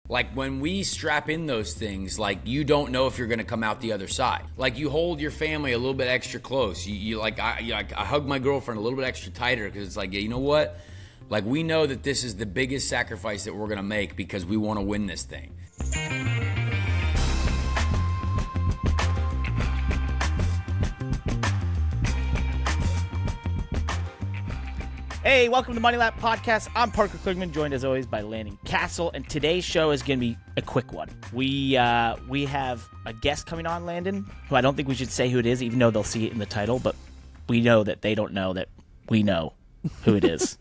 Like when we strap in those things, like you don't know if you're going to come out the other side. Like you hold your family a little bit extra close. I hug my girlfriend a little bit extra tighter because it's like, yeah, you know what? Like we know that this is the biggest sacrifice that we're going to make because we want to win this thing. Hey, welcome to the Money Lap Podcast. I'm Parker Kligerman, joined as always by Landon Cassill, and today's show is going to be a quick one. We have a guest coming on, Landon, who I don't think we should say who it is, even though they'll see it in the title, but we know that they don't know that we know who it is.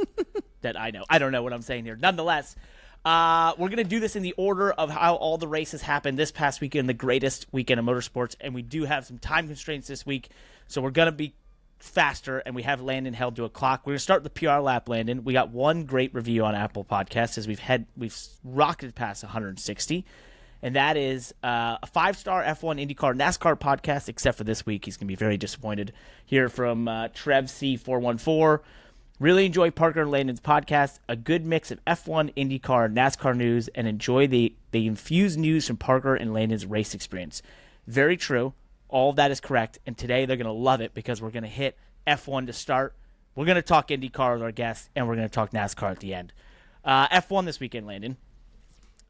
That I know. I don't know what I'm saying here. Nonetheless, we're going to do this in the order of how all the races happened this past weekend, the greatest weekend of motorsports, and we do have some time constraints this week, so we're going to be faster, and we have Landon held to a clock. We're going to start the PR lap, Landon. We got one great review on Apple Podcasts as we've rocketed past 160, and that is a 5-star F1 IndyCar NASCAR podcast, except for this week. He's going to be very disappointed. Here from Trev C414. Really enjoy Parker and Landon's podcast. A good mix of F1, IndyCar, NASCAR news, and enjoy the infused news from Parker and Landon's race experience. Very true. All of that is correct, and today they're going to love it because we're going to hit F1 to start. We're going to talk IndyCar with our guests, and we're going to talk NASCAR at the end. F1 this weekend, Landon.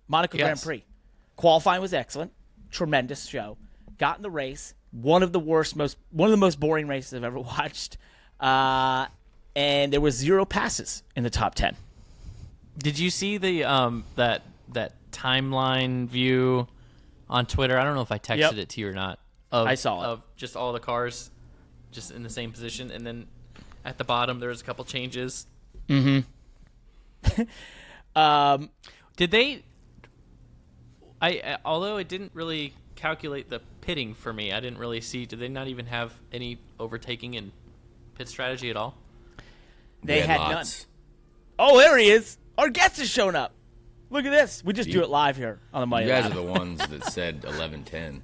Monaco Grand Prix. Qualifying was excellent. Tremendous show. Got in the race. One of the most boring races I've ever watched. And there was 0 passes in the top 10. Did you see the that timeline view on Twitter? I don't know if I texted it to you or not. I saw it. Of just all the cars just in the same position, and then at the bottom there was a couple changes. Mm-hmm. Did they? Although it didn't really calculate the pitting for me, I didn't really see. Did they not even have any overtaking and pit strategy at all? They had none. Oh, there he is. Our guest has shown up. Look at this. We just do it live here on the Money You guys Lab. are the ones that said 11:10.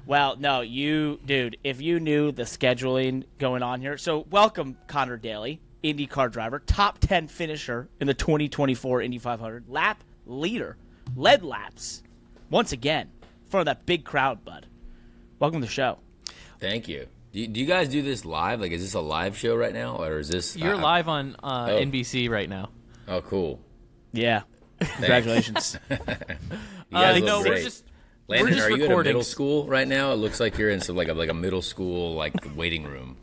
Well, no, dude, if you knew the scheduling going on here. So, welcome, Connor Daly, IndyCar driver, top 10 finisher in the 2024 Indy 500, lap leader, led laps, once again, in front of that big crowd, bud. Welcome to the show. Thank you. Do you guys do this live? Like, is this a live show right now, or is this? You're live on NBC right now. Oh, cool. Yeah. Congratulations. You guys look great. We're just Landon, are you recording. at a middle school right now? It looks like you're in some like a middle school waiting room.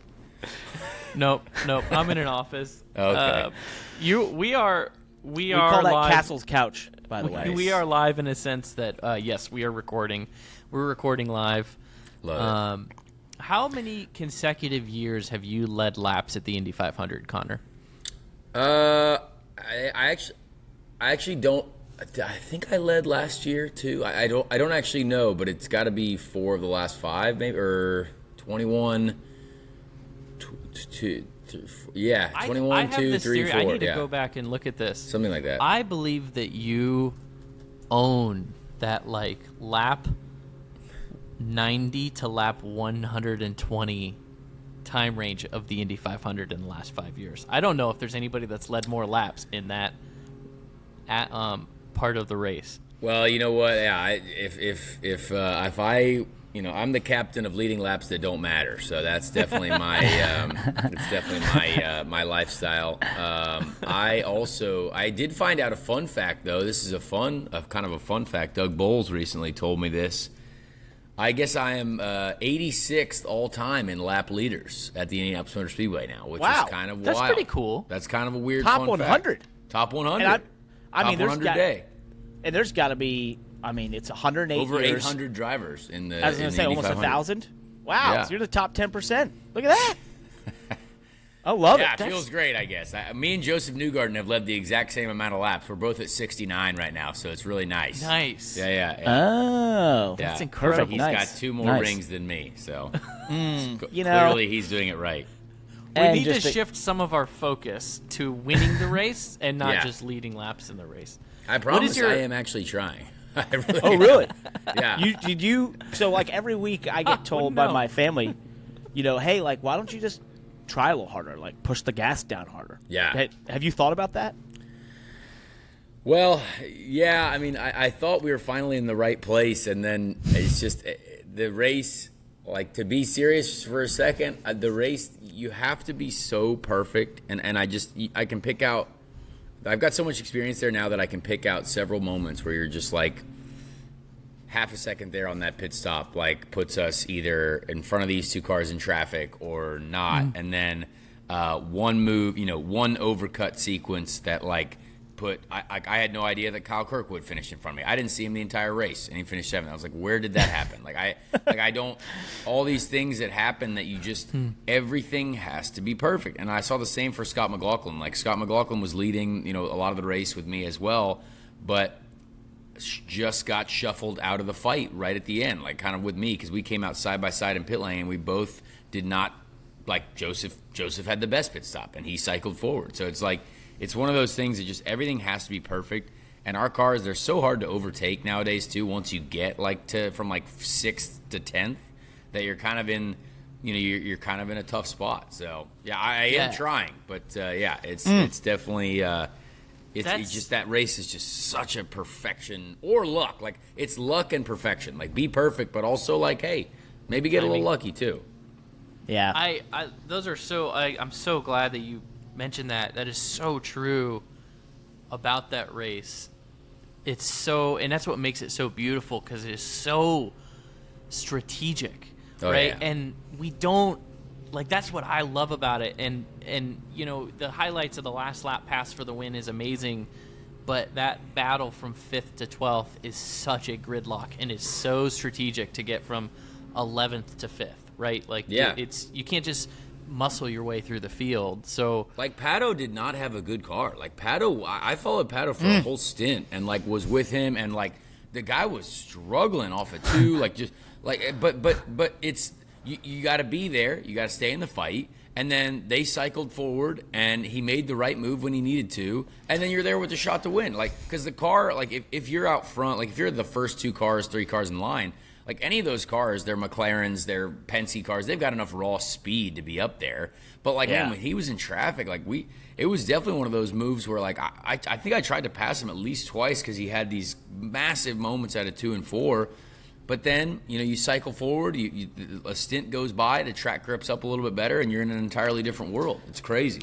Nope. I'm in an office. Okay. We are call that live. Castle's couch, by the way. We are live in a sense that yes, we are recording. We're recording live. Love it. How many consecutive years have you led laps at the Indy 500, Connor? I actually don't. I think I led last year too. I don't actually know, but it's got to be 4 of the last 5, maybe, or 21. 21, I have 2, this 3, theory. 4. I need to yeah. go back and look at this. Something like that. I believe that you own that lap 90 to lap 120 time range of the Indy 500 in the last 5 years. I don't know if there's anybody that's led more laps in that part of the race. Well, you know what? Yeah, if I, I'm the captain of leading laps that don't matter. So that's definitely my my lifestyle. I did find out a fun fact though. This is kind of a fun fact. Doug Bowles recently told me this. I guess I am 86th all time in lap leaders at the Indianapolis Motor Speedway now, which is kind of wild. That's pretty cool. That's kind of a weird Top fun 100. fact. Top 100. And I mean, Top 100 day. And there's got to be, it's 108 Over years. 800 drivers in the I was going to say almost 1,000. Wow, Yeah. so you're the top 10%. Look at that. I love it. Yeah, it feels great, I guess. Me and Joseph Newgarden have led the exact same amount of laps. We're both at 69 right now, so it's really nice. Nice. Yeah. Oh, Yeah. That's incredible. He's Nice. got 2 more Nice. rings than me, so You know, clearly he's doing it right. We And need to just shift some of our focus to winning the race and not Yeah. just leading laps in the race. I promise your- I am actually trying. I really Oh, really? Yeah. So like every week I get told by my family, hey, why don't you just try a little harder, push the gas down harder? Yeah. Have you thought about that? Well, yeah, I mean, I thought we were finally in the right place, and then it's just the race, like, to be serious for a second, the race, you have to be so perfect, and I can pick out, I've got so much experience there now that I can pick out several moments where you're just like, half a second there on that pit stop, like, puts us either in front of these two cars in traffic or not, and then one move, one overcut sequence that, like, I had no idea that Kyle Kirkwood finished in front of me. I didn't see him the entire race, and he finished 7th. I was like, where did that happen? I don't, all these things that happen that you just, everything has to be perfect. And I saw the same for Scott McLaughlin. Like, Scott McLaughlin was leading, a lot of the race with me as well, but just got shuffled out of the fight right at the end, like, kind of with me, because we came out side by side in pit lane, and we both did not, like, Joseph had the best pit stop, and he cycled forward. So it's like, it's one of those things that just everything has to be perfect. And our cars, they're so hard to overtake nowadays too. Once you get from 6th to 10th, that you're kind of in, you're kind of in a tough spot. So yeah, I am trying, but it's definitely it's just that race is just such a perfection or luck. Like, it's luck and perfection. Like, be perfect, but also, like, hey, maybe get a little lucky too. Yeah, I'm so glad that you mentioned that. That is so true about that race. It's so, and that's what makes it so beautiful, because it is so strategic, right? Yeah. And we don't, like, that's what I love about it. And the highlights of the last lap pass for the win is amazing, but that battle from 5th to 12th is such a gridlock, and is so strategic to get from 11th to 5th, right? Like, it's, you can't just muscle your way through the field. So, like, Pato did not have a good car. Like, Pato, I followed Pato for a whole stint, and, like, was with him, and, like, the guy was struggling off of 2, like, just like, but it's, you got to be there, you got to stay in the fight, and then they cycled forward, and he made the right move when he needed to, and then you're there with the shot to win. Like, because the car, like, if you're out front, like, if you're the first 3 cars in line, like, any of those cars, they're McLarens, they're Penske cars, they've got enough raw speed to be up there. But, like, man, when he was in traffic, like, it was definitely one of those moves where, like, I think I tried to pass him at least twice, because he had these massive moments out of 2 and 4. But then, you cycle forward, a stint goes by, the track grips up a little bit better, and you're in an entirely different world. It's crazy.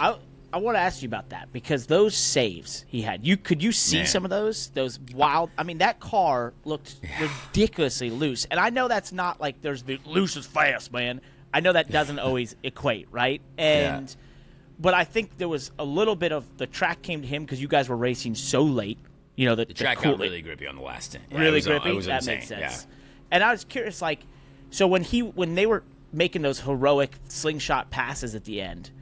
I want to ask you about that, because those saves he had, could you see some of those wild? I mean, that car looked ridiculously loose, and I know that's not like there's the loose is fast, man. I know that doesn't always equate, right? But I think there was a little bit of the track came to him because you guys were racing so late. The track got really grippy on the last stint. Yeah, really grippy. It was that insane. Makes sense. Yeah. And I was curious, like, so when they were making those heroic slingshot passes at the end,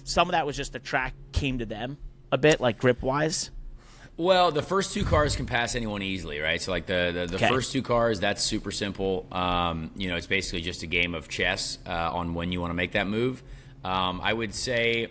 some of that was just the track came to them a bit, like, grip wise. Well, the first 2 cars can pass anyone easily, right? So, like, the first 2 cars, that's super simple. It's basically just a game of chess on when you want to make that move. I would say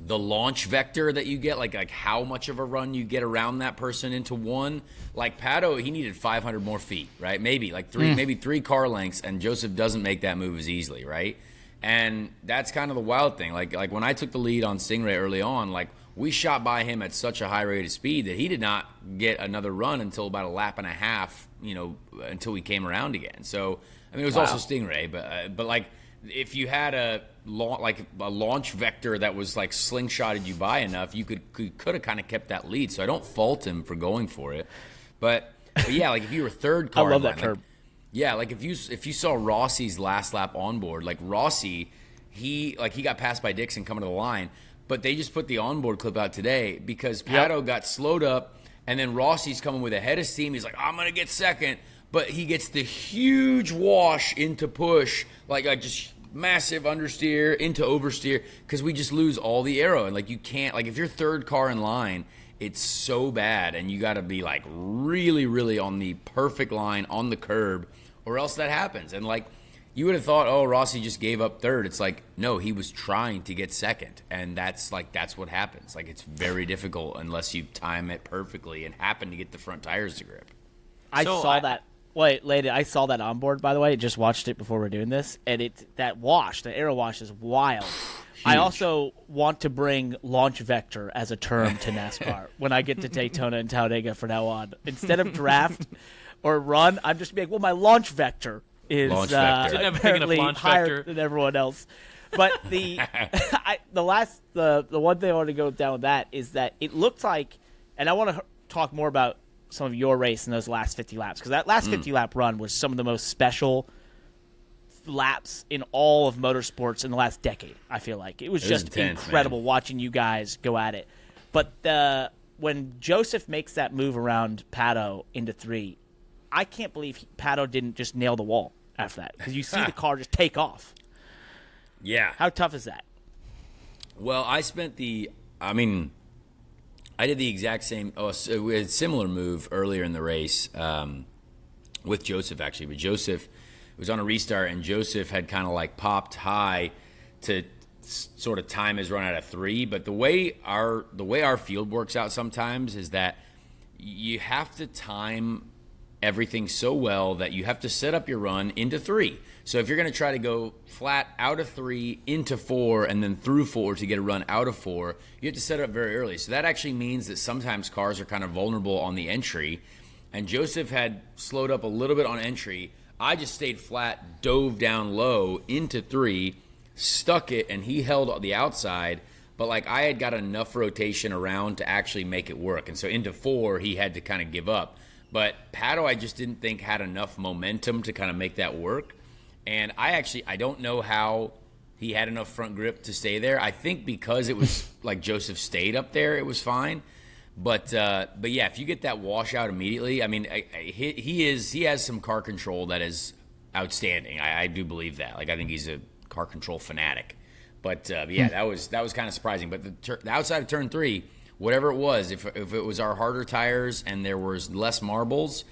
the launch vector that you get, like how much of a run you get around that person into one. Like, Pato, he needed 500 more feet, right? Maybe like 3 car lengths, and Joseph doesn't make that move as easily, right? And that's kind of the wild thing. Like when I took the lead on Stingray early on, like, we shot by him at such a high rate of speed that he did not get another run until about a lap and a half, until we came around again. So, I mean, it was also Stingray, but like, if you had a launch vector that was like slingshotted you by enough, you could have kind of kept that lead. So I don't fault him for going for it. But yeah, like, if you were third car, I love that curb. Yeah, like, if you saw Rossi's last lap onboard, like, Rossi, he got passed by Dixon coming to the line, but they just put the onboard clip out today because Pato got slowed up, and then Rossi's coming with a head of steam. He's like, I'm gonna get second, but he gets the huge wash into push, like just massive understeer into oversteer, because we just lose all the aero, and, like, you can't, like, if you're third car in line, it's so bad, and you got to be, like, really, really on the perfect line on the curb, or else that happens. And, like, you would have thought, oh, Rossi just gave up third. It's like, no, he was trying to get second, and that's what happens. Like, it's very difficult unless you time it perfectly and happen to get the front tires to grip. I saw that onboard, by the way. I just watched it before we're doing this, and the aero wash is wild. I also want to bring launch vector as a term to NASCAR when I get to Daytona and Talladega from now on. Instead of draft or run, I'm just being, well, my launch vector is apparently higher than everyone else. But the the one thing I want to go down with that is that it looked like, and I want to talk more about some of your race in those last 50 laps, because that last 50 lap run was some of the most special laps in all of motorsports in the last decade. I feel like it was just intense, incredible watching you guys go at it. But when Joseph makes that move around Pato into 3, I can't believe Pato didn't just nail the wall after that, because you see the car just take off. Yeah. How tough is that? Well, I did the exact same, similar move earlier in the race with Joseph, actually. But Joseph was on a restart, and Joseph had kind of like popped high to sort of time his run out of 3. But the way our field works out sometimes is that you have to time everything so well that you have to set up your run into 3. So if you're going to try to go flat out of 3 into 4 and then through 4 to get a run out of 4, you have to set it up very early. So that actually means that sometimes cars are kind of vulnerable on the entry. And Joseph had slowed up a little bit on entry. I just stayed flat, dove down low into 3, stuck it, and he held the outside. But like I had got enough rotation around to actually make it work. And so into 4, he had to kind of give up. But Pato, I just didn't think had enough momentum to kind of make that work. And I don't know how he had enough front grip to stay there. I think because it was like Joseph stayed up there, it was fine. But yeah, if you get that washout immediately, I mean, he has some car control that is outstanding. I do believe that. Like I think he's a car control fanatic. But yeah, that was kind of surprising. But the outside of turn 3, whatever it was, if it was our harder tires and there was less marbles,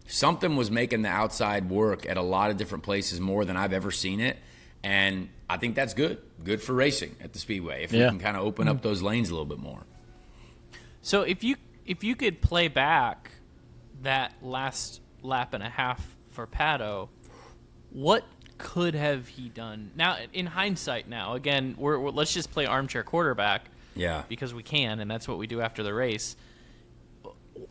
something was making the outside work at a lot of different places more than I've ever seen it. And I think that's good for racing at the Speedway, if we can kind of open up those lanes a little bit more. So if you could play back that last lap and a half for Pato, what could have he done? Now, in hindsight now, again, let's just play armchair quarterback. Yeah. Because we can, and that's what we do after the race.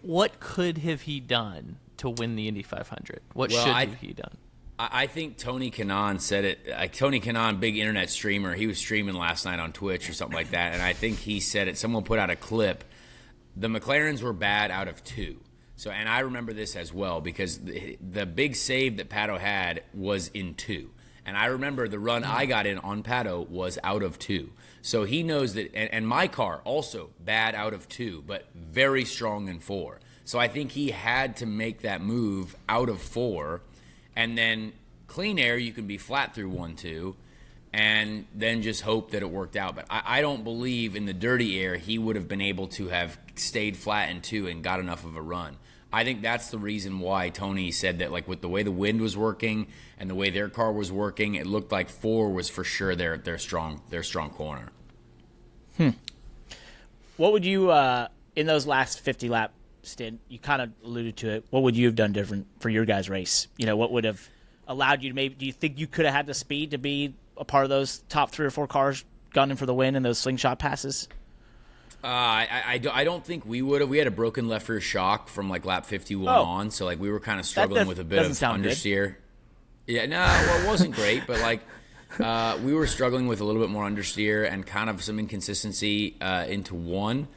What could have he done to win the Indy 500? What should have he done? I think Tony Kanaan said it. Tony Kanaan, big internet streamer, he was streaming last night on Twitch or something like that, and I think he said it. Someone put out a clip. The McLarens were bad out of 2. So, and I remember this as well because the big save that Pato had was in 2. And I remember the run I got in on Pato was out of 2. So he knows that, and my car also bad out of 2, but very strong in 4. So I think he had to make that move out of 4, and then clean air, you can be flat through 1, 2, and then just hope that it worked out. But I don't believe in the dirty air he would have been able to have stayed flat in 2 and got enough of a run. I think that's the reason why Tony said that, like with the way the wind was working and the way their car was working, it looked like 4 was for sure their strong corner. What would you in those last 50 lap stint? You kind of alluded to it. What would you have done different for your guys' race? You know, what would have allowed you to maybe? Do you think you could have had the speed to be a part of those top 3 or 4 cars gunning for the win in those slingshot passes? I don't think we would have. We had a broken left rear shock from like lap 51 on, so like we were kind of struggling with a bit of understeer. Good. Yeah, no, well, it wasn't great, but like we were struggling with a little bit more understeer and kind of some inconsistency into 1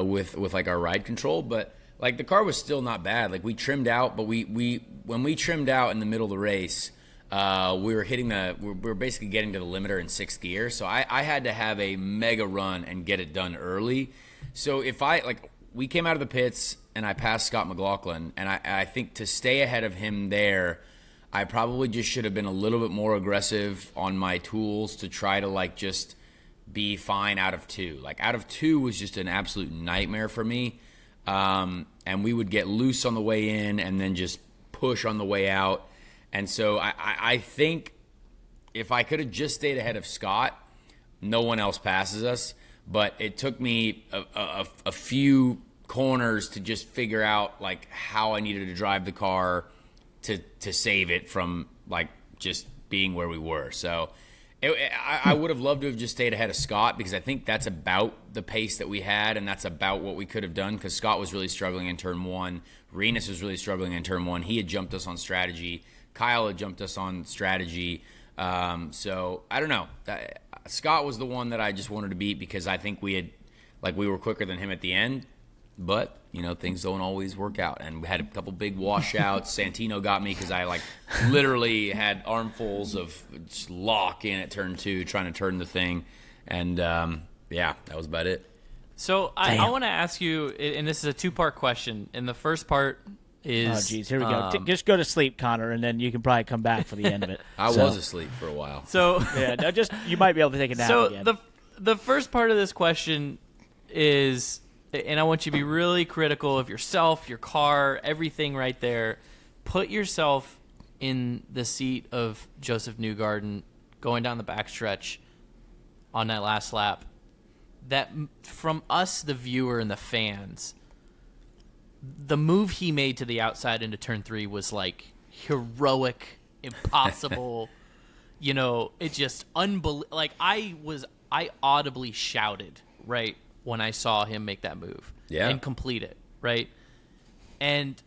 with like our ride control. But like the car was still not bad. Like we trimmed out, but we when we trimmed out in the middle of the race, we were basically getting to the limiter in 6th gear. So I had to have a mega run and get it done early. So if we came out of the pits and I passed Scott McLaughlin, and I think to stay ahead of him there, I probably just should have been a little bit more aggressive on my tools to try to like just be fine out of 2. Like out of 2 was just an absolute nightmare for me. And we would get loose on the way in and then just push on the way out. And so I think if I could have just stayed ahead of Scott, no one else passes us. But it took me a few corners to just figure out like how I needed to drive the car to save it from like just being where we were. So I would have loved to have just stayed ahead of Scott because I think that's about the pace that we had, and that's about what we could have done because Scott was really struggling in turn 1. Renus was really struggling in turn 1. He had jumped us on strategy. Kyle had jumped us on strategy. So I don't know. Scott was the one that I just wanted to beat because I think we were quicker than him at the end. But, things don't always work out. And we had a couple big washouts. Santino got me because I, literally had armfuls of just lock in at turn 2 trying to turn the thing. And, that was about it. So I want to ask you, and this is a 2-part question. And the first part is... Oh, geez, here we go. Just go to sleep, Connor, and then you can probably come back for the end of it. I was asleep for a while. So you might be able to take a nap again. So the first part of this question is... And I want you to be really critical of yourself, your car, everything right there. Put yourself in the seat of Joseph Newgarden going down the backstretch on that last lap. That from us, the viewer and the fans, the move he made to the outside into turn 3 was heroic, impossible. It just unbelievable. I audibly shouted, right? When I saw him make that move and complete it, right? And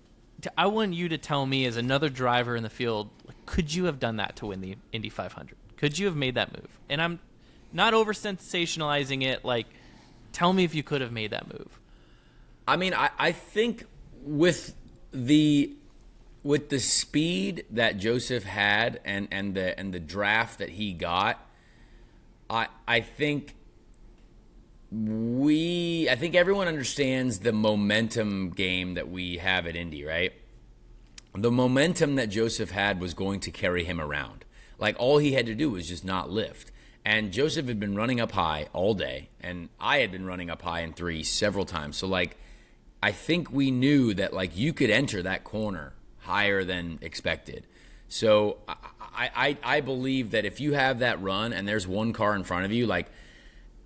I want you to tell me, as another driver in the field, could you have done that to win the Indy 500? Could you have made that move? And I'm not over-sensationalizing it. Tell me if you could have made that move. I mean, I think with the speed that Joseph had and the draft that he got, I think everyone understands the momentum game that we have at Indy, right? The momentum that Joseph had was going to carry him around. All he had to do was just not lift. And Joseph had been running up high all day, and I had been running up high in 3 several times. So, I think we knew that, you could enter that corner higher than expected. So, I believe that if you have that run and there's one car in front of you,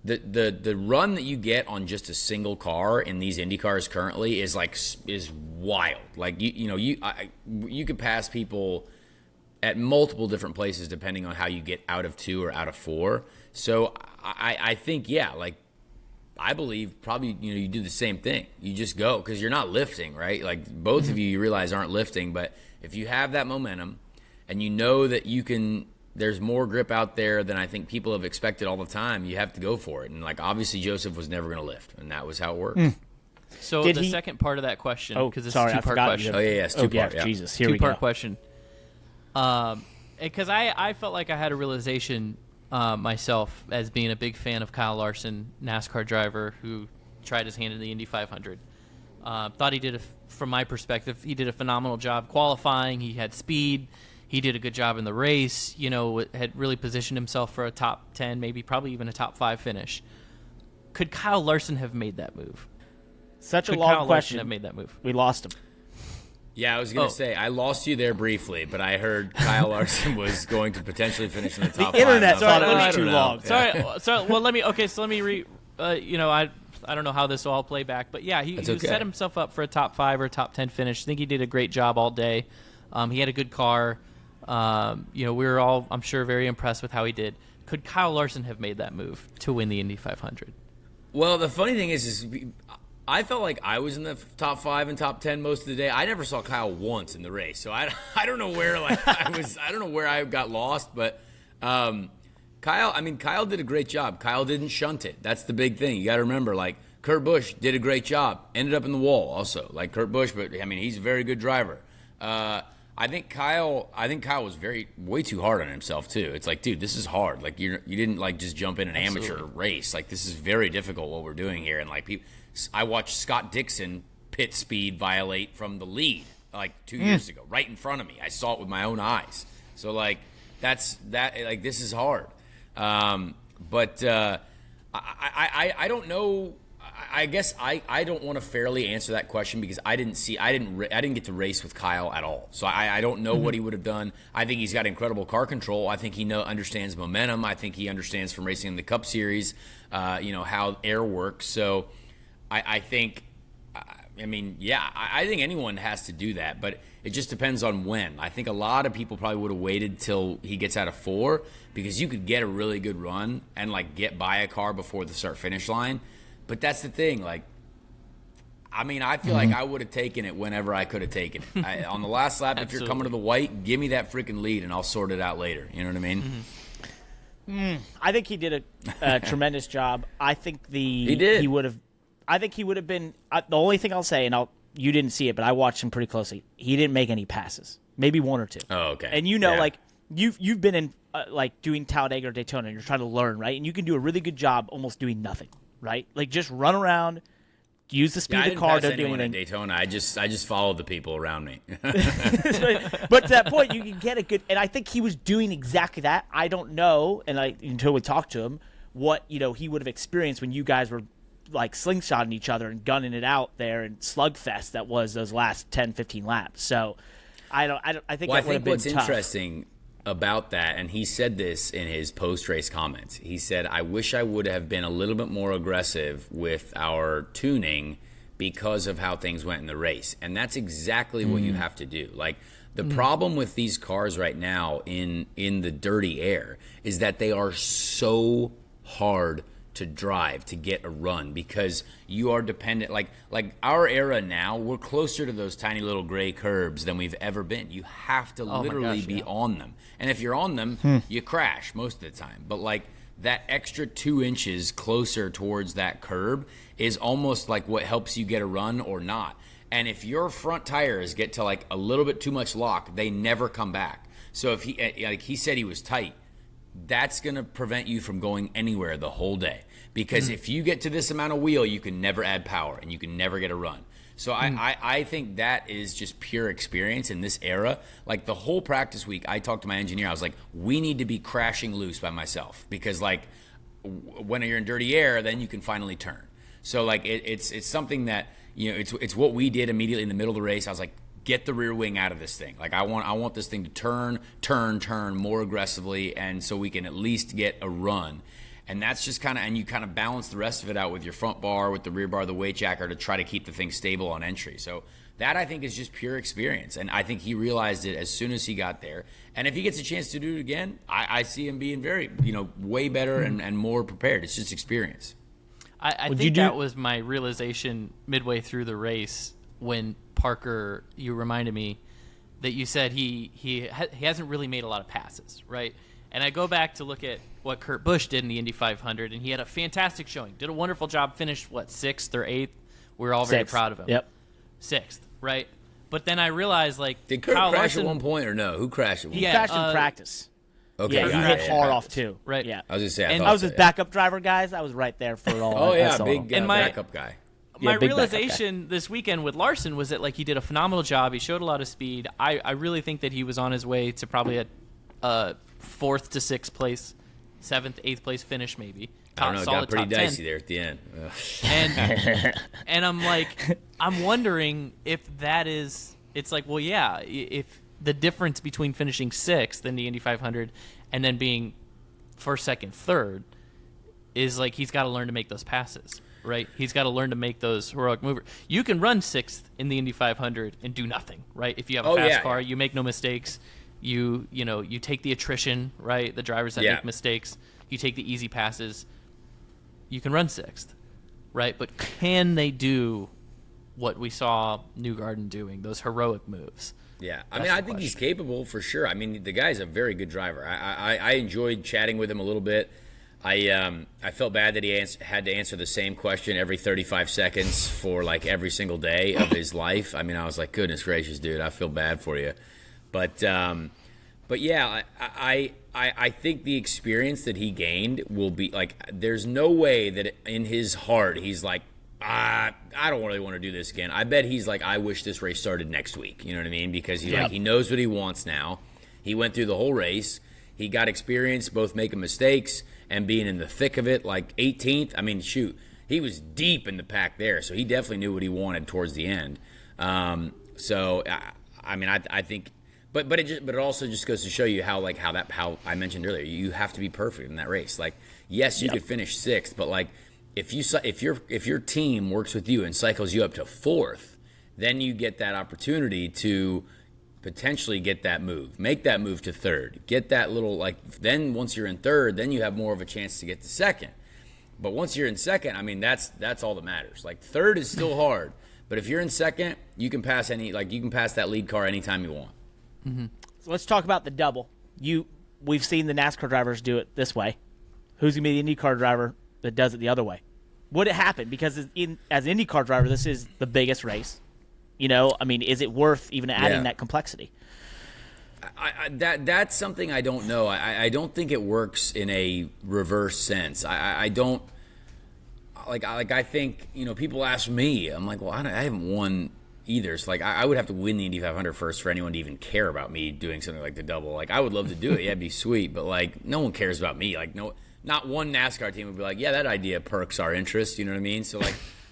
The run that you get on just a single car in these Indy cars currently is wild. You could pass people at multiple different places depending on how you get out of 2 or out of 4. So I think I believe probably you do the same thing. You just go because you're not lifting, right? Both of you realize aren't lifting, but if you have that momentum and you know that you can. There's more grip out there than I think people have expected all the time. You have to go for it. And, obviously Joseph was never going to lift, and that was how it worked. So second part of that question, because it's a 2-part question. Oh, yeah, it's 2-part. Yeah. Jesus, here we go. 2-part question. Because I felt like I had a realization myself as being a big fan of Kyle Larson, NASCAR driver who tried his hand in the Indy 500. Thought he did, from my perspective, he did a phenomenal job qualifying. He had speed. He did a good job in the race, had really positioned himself for a top 10, probably even a top 5 finish. Could Kyle Larson have made that move? Such Could a long Kyle question. Larson have made that move? We lost him. Yeah, I was going to say, I lost you there briefly, but I heard Kyle Larson was going to potentially finish in the top 5. The internet thought it I was don't too know. long. Sorry. Well, let me read. I don't know how this will all play back, but yeah, he set himself up for a top 5 or top 10 finish. I think he did a great job all day. He had a good car. We were all, I'm sure, very impressed with how he did. Could Kyle Larson have made that move to win the Indy 500? Well, the funny thing is I felt like I was in the top 5 and top 10 most of the day. I never saw Kyle once in the race, so I don't know where I was. I don't know where I got lost, but Kyle did a great job. Kyle didn't shunt it. That's the big thing. You got to remember, Kurt Busch did a great job. Ended up in the wall also, like Kurt Busch, but he's a very good driver. I think Kyle was way too hard on himself too. It's dude, this is hard. You didn't just jump in an amateur race. This is very difficult what we're doing here. And I watched Scott Dixon pit speed violate from the lead 2 years ago, right in front of me. I saw it with my own eyes. So this is hard. But I don't know. I guess I don't want to fairly answer that question because I didn't get to race with Kyle at all. So I don't know what he would have done. I think he's got incredible car control. I think he understands momentum. I think he understands from racing in the Cup Series, how air works. So I think I mean, yeah, I think anyone has to do that, but it just depends on when. I think a lot of people probably would have waited till he gets out of 4 because you could get a really good run and like get by a car before the start finish line. But that's the thing, like, I mean, I feel like I would have taken it whenever I could have taken it. On the last lap, if you're coming to the white, give me that freaking lead and I'll sort it out later. You know what I mean? I think he did a tremendous job. I think He did. He would have. I think he would have been. The only thing I'll say, and you didn't see it, but I watched him pretty closely. He didn't make any passes, maybe 1 or 2. Oh, okay. And like you've been in like doing Talladega or Daytona, and you're trying to learn, right? And you can do a really good job almost doing nothing, right? Like just run around. Use the speed of the car. Don't do anything. At Daytona. I just followed the people around me. But to that point, you can get a good. And I think he was doing exactly that. I don't know, until we talked to him, what he would have experienced when you guys were like slingshotting each other and gunning it out there and slugfest that was those last 10, 15 laps. So I think that would have been what's tough. Interesting about that, and he said this in his post-race comments. He said, I wish I would have been a little bit more aggressive with our tuning because of how things went in the race. And that's exactly what you have to do. Like, the problem with these cars right now in the dirty air is that they are so hard to drive, to get a run, because you are dependent. Like our era now, we're closer to those tiny little gray curbs than we've ever been. You have to literally be on them. And if you're on them, you crash most of the time. But like that extra 2 inches closer towards that curb is almost like what helps you get a run or not. And if your front tires get to like a little bit too much lock, they never come back. So if he said he was tight, that's going to prevent you from going anywhere the whole day. Because if you get to this amount of wheel, you can never add power and you can never get a run. So I think that is just pure experience in this era. Like the whole practice week, I talked to my engineer. I was like, we need to be crashing loose by myself. Because like when you're in dirty air, then you can finally turn. So like it's something that, it's what we did immediately in the middle of the race. I was like, get the rear wing out of this thing. Like I want this thing to turn more aggressively, and so we can at least get a run. And that's just and you kind of balance the rest of it out with your front bar, with the rear bar, the weight jacker to try to keep the thing stable on entry. So that I think is just pure experience. And I think he realized it as soon as he got there. And if he gets a chance to do it again, I see him being very, way better and more prepared. It's just experience. I think that was my realization midway through the race when Parker, you reminded me that you said he hasn't really made a lot of passes, right? And I go back to look at what Kurt Busch did in the Indy 500, and he had a fantastic showing. Did a wonderful job, finished, 6th or 8th? We're all very proud of him. Yep. 6th, right? But then I realized, did Kurt Kyle crash Larson, at one point or no? Who crashed at one point? He crashed in practice. Okay, yeah, he hit hard off too. Right. Yeah. I was just saying. I was his backup driver, guys. I was right there for it all. Oh yeah, big backup guy. My realization this weekend with Larson was that he did a phenomenal job. He showed a lot of speed. I really think that he was on his way to probably a 4th to 6th place, 7th, 8th place finish maybe. I don't know. It got pretty dicey there at the end. And I'm wondering if that is. It's like, well, yeah, if the difference between finishing 6th in the Indy 500 and then being 1st, 2nd, 3rd is he's got to learn to make those passes. Right, he's got to learn to make those heroic movers. You can run 6th in the Indy 500 and do nothing, right? If you have a fast car, you make no mistakes. You take the attrition, right? The drivers that make mistakes, you take the easy passes. You can run 6th, right? But can they do what we saw Newgarden doing, those heroic moves? Yeah, I think he's capable for sure. I mean, the guy's a very good driver. I enjoyed chatting with him a little bit. I felt bad that he had to answer the same question every 35 seconds for every single day of his life. I mean, I was like, goodness gracious, dude, I feel bad for you. But yeah, I think the experience that he gained will be there's no way that in his heart he's like, I don't really want to do this again. I bet he's like, I wish this race started next week. You know what I mean? Because he knows what he wants now. He went through the whole race. He got experience both making mistakes and being in the thick of it, 18th. I mean, shoot, he was deep in the pack there, so he definitely knew what he wanted towards the end. I think, but it also just goes to show you how I mentioned earlier, you have to be perfect in that race. Yes, you could finish 6th, but if your team works with you and cycles you up to fourth, then you get that opportunity to potentially get that move, make that move to third, get that little then once you're in third, then you have more of a chance to get to second. But once you're in second, I mean that's all that matters. Like third is still hard, but if you're in second, you can pass that lead car anytime you want. Mm-hmm. So let's talk about the double. We've seen the NASCAR drivers do it this way. Who's gonna be the IndyCar driver that does it the other way? Would it happen? Because as an IndyCar driver, this is the biggest race. I mean, is it worth even adding that complexity? That's something I don't know. I don't think it works in a reverse sense. I don't I think people ask me. I'm like, well, I haven't won either. So I would have to win the Indy 500 first for anyone to even care about me doing something like the double. I would love to do it. Yeah, it'd be sweet, but no one cares about me. Not one NASCAR team would be like, yeah, that idea perks our interest. You know what I mean? So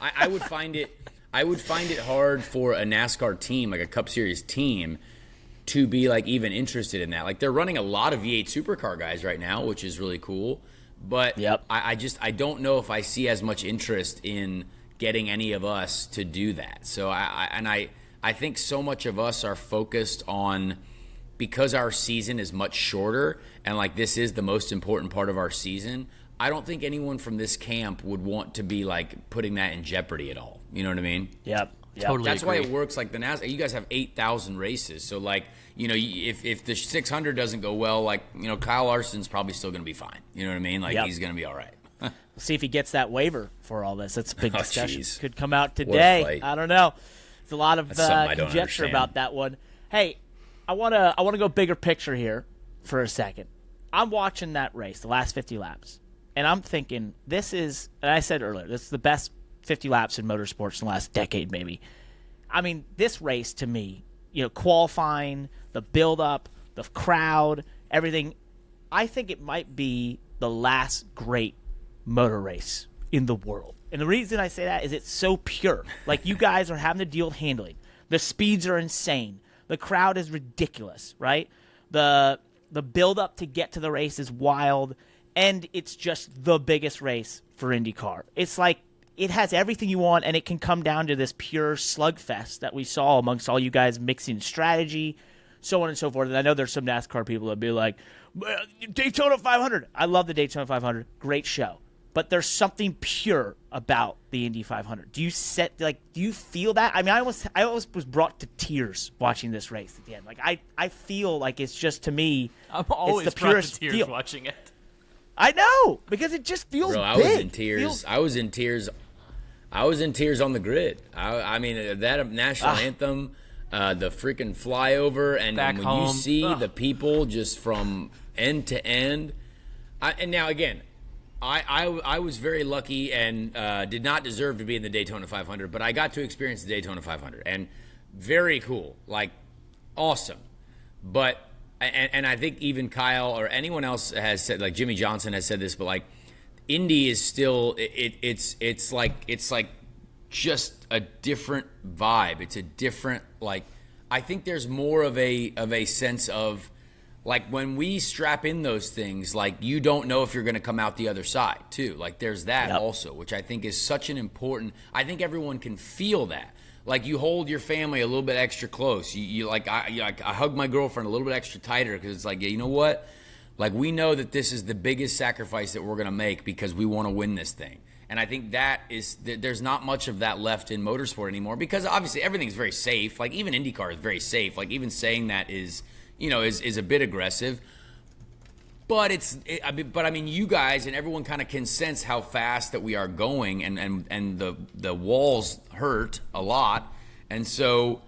I would find it. I would find it hard for a NASCAR team, like a Cup Series team, to be even interested in that. They're running a lot of V8 supercar guys right now, which is really cool. But I don't know if I see as much interest in getting any of us to do that. So I think so much of us are focused on, because our season is much shorter and this is the most important part of our season, I don't think anyone from this camp would want to be putting that in jeopardy at all. You know what I mean? Yep. Totally. That's agree. why it works the NASCAR. You guys have 8,000 races, so if the 600 doesn't go well, Kyle Larson's probably still going to be fine. You know what I mean? He's going to be all right. We'll see if he gets that waiver for all this. That's a big discussion. Geez. Could come out today. I don't know. It's a lot of conjecture understand about that one. Hey, I wanna go bigger picture here for a second. I'm watching that race, the last 50 laps, and I'm thinking this is, and I said earlier, this is the best 50 laps in motorsports in the last decade, maybe. I mean, this race to me, qualifying, the build-up, the crowd, everything, I think it might be the last great motor race in the world. And the reason I say that is it's so pure. You guys are having to deal with handling. The speeds are insane. The crowd is ridiculous, right? The build-up to get to the race is wild, and it's just the biggest race for IndyCar. It's it has everything you want, and it can come down to this pure slugfest that we saw amongst all you guys mixing strategy, so on and so forth. And I know there's some NASCAR people that be like, Daytona 500. I love the Daytona 500. Great show. But there's something pure about the Indy 500. Do you feel that? I mean, I almost was brought to tears watching this race at the end. I feel it's just, to me, I'm always it's the brought purest to tears feel. watching it. I know, because it just feels Bro, I big. was in tears. I was in tears. I was in tears on the grid. I mean, that national anthem, the freaking flyover, and Back when home. you see the people just from end to end. And now, again, I was very lucky and did not deserve to be in the Daytona 500, but I got to experience the Daytona 500, and very cool, awesome. But and I think even Kyle or anyone else has said, Jimmy Johnson has said this, but Indy is still it's just a different vibe. It's a different I think there's more of a sense of when we strap in those things, you don't know if you're going to come out the other side too. There's that also, which I think is such an important. I think everyone can feel that. You hold your family a little bit extra close. I hug my girlfriend a little bit extra tighter because it's you know what? We know that this is the biggest sacrifice that we're going to make because we want to win this thing. And I think there's not much of that left in motorsport anymore because obviously everything's very safe. Even IndyCar is very safe. Even saying that is a bit aggressive. But I mean, you guys and everyone kind of can sense how fast that we are going, and the walls hurt a lot, and so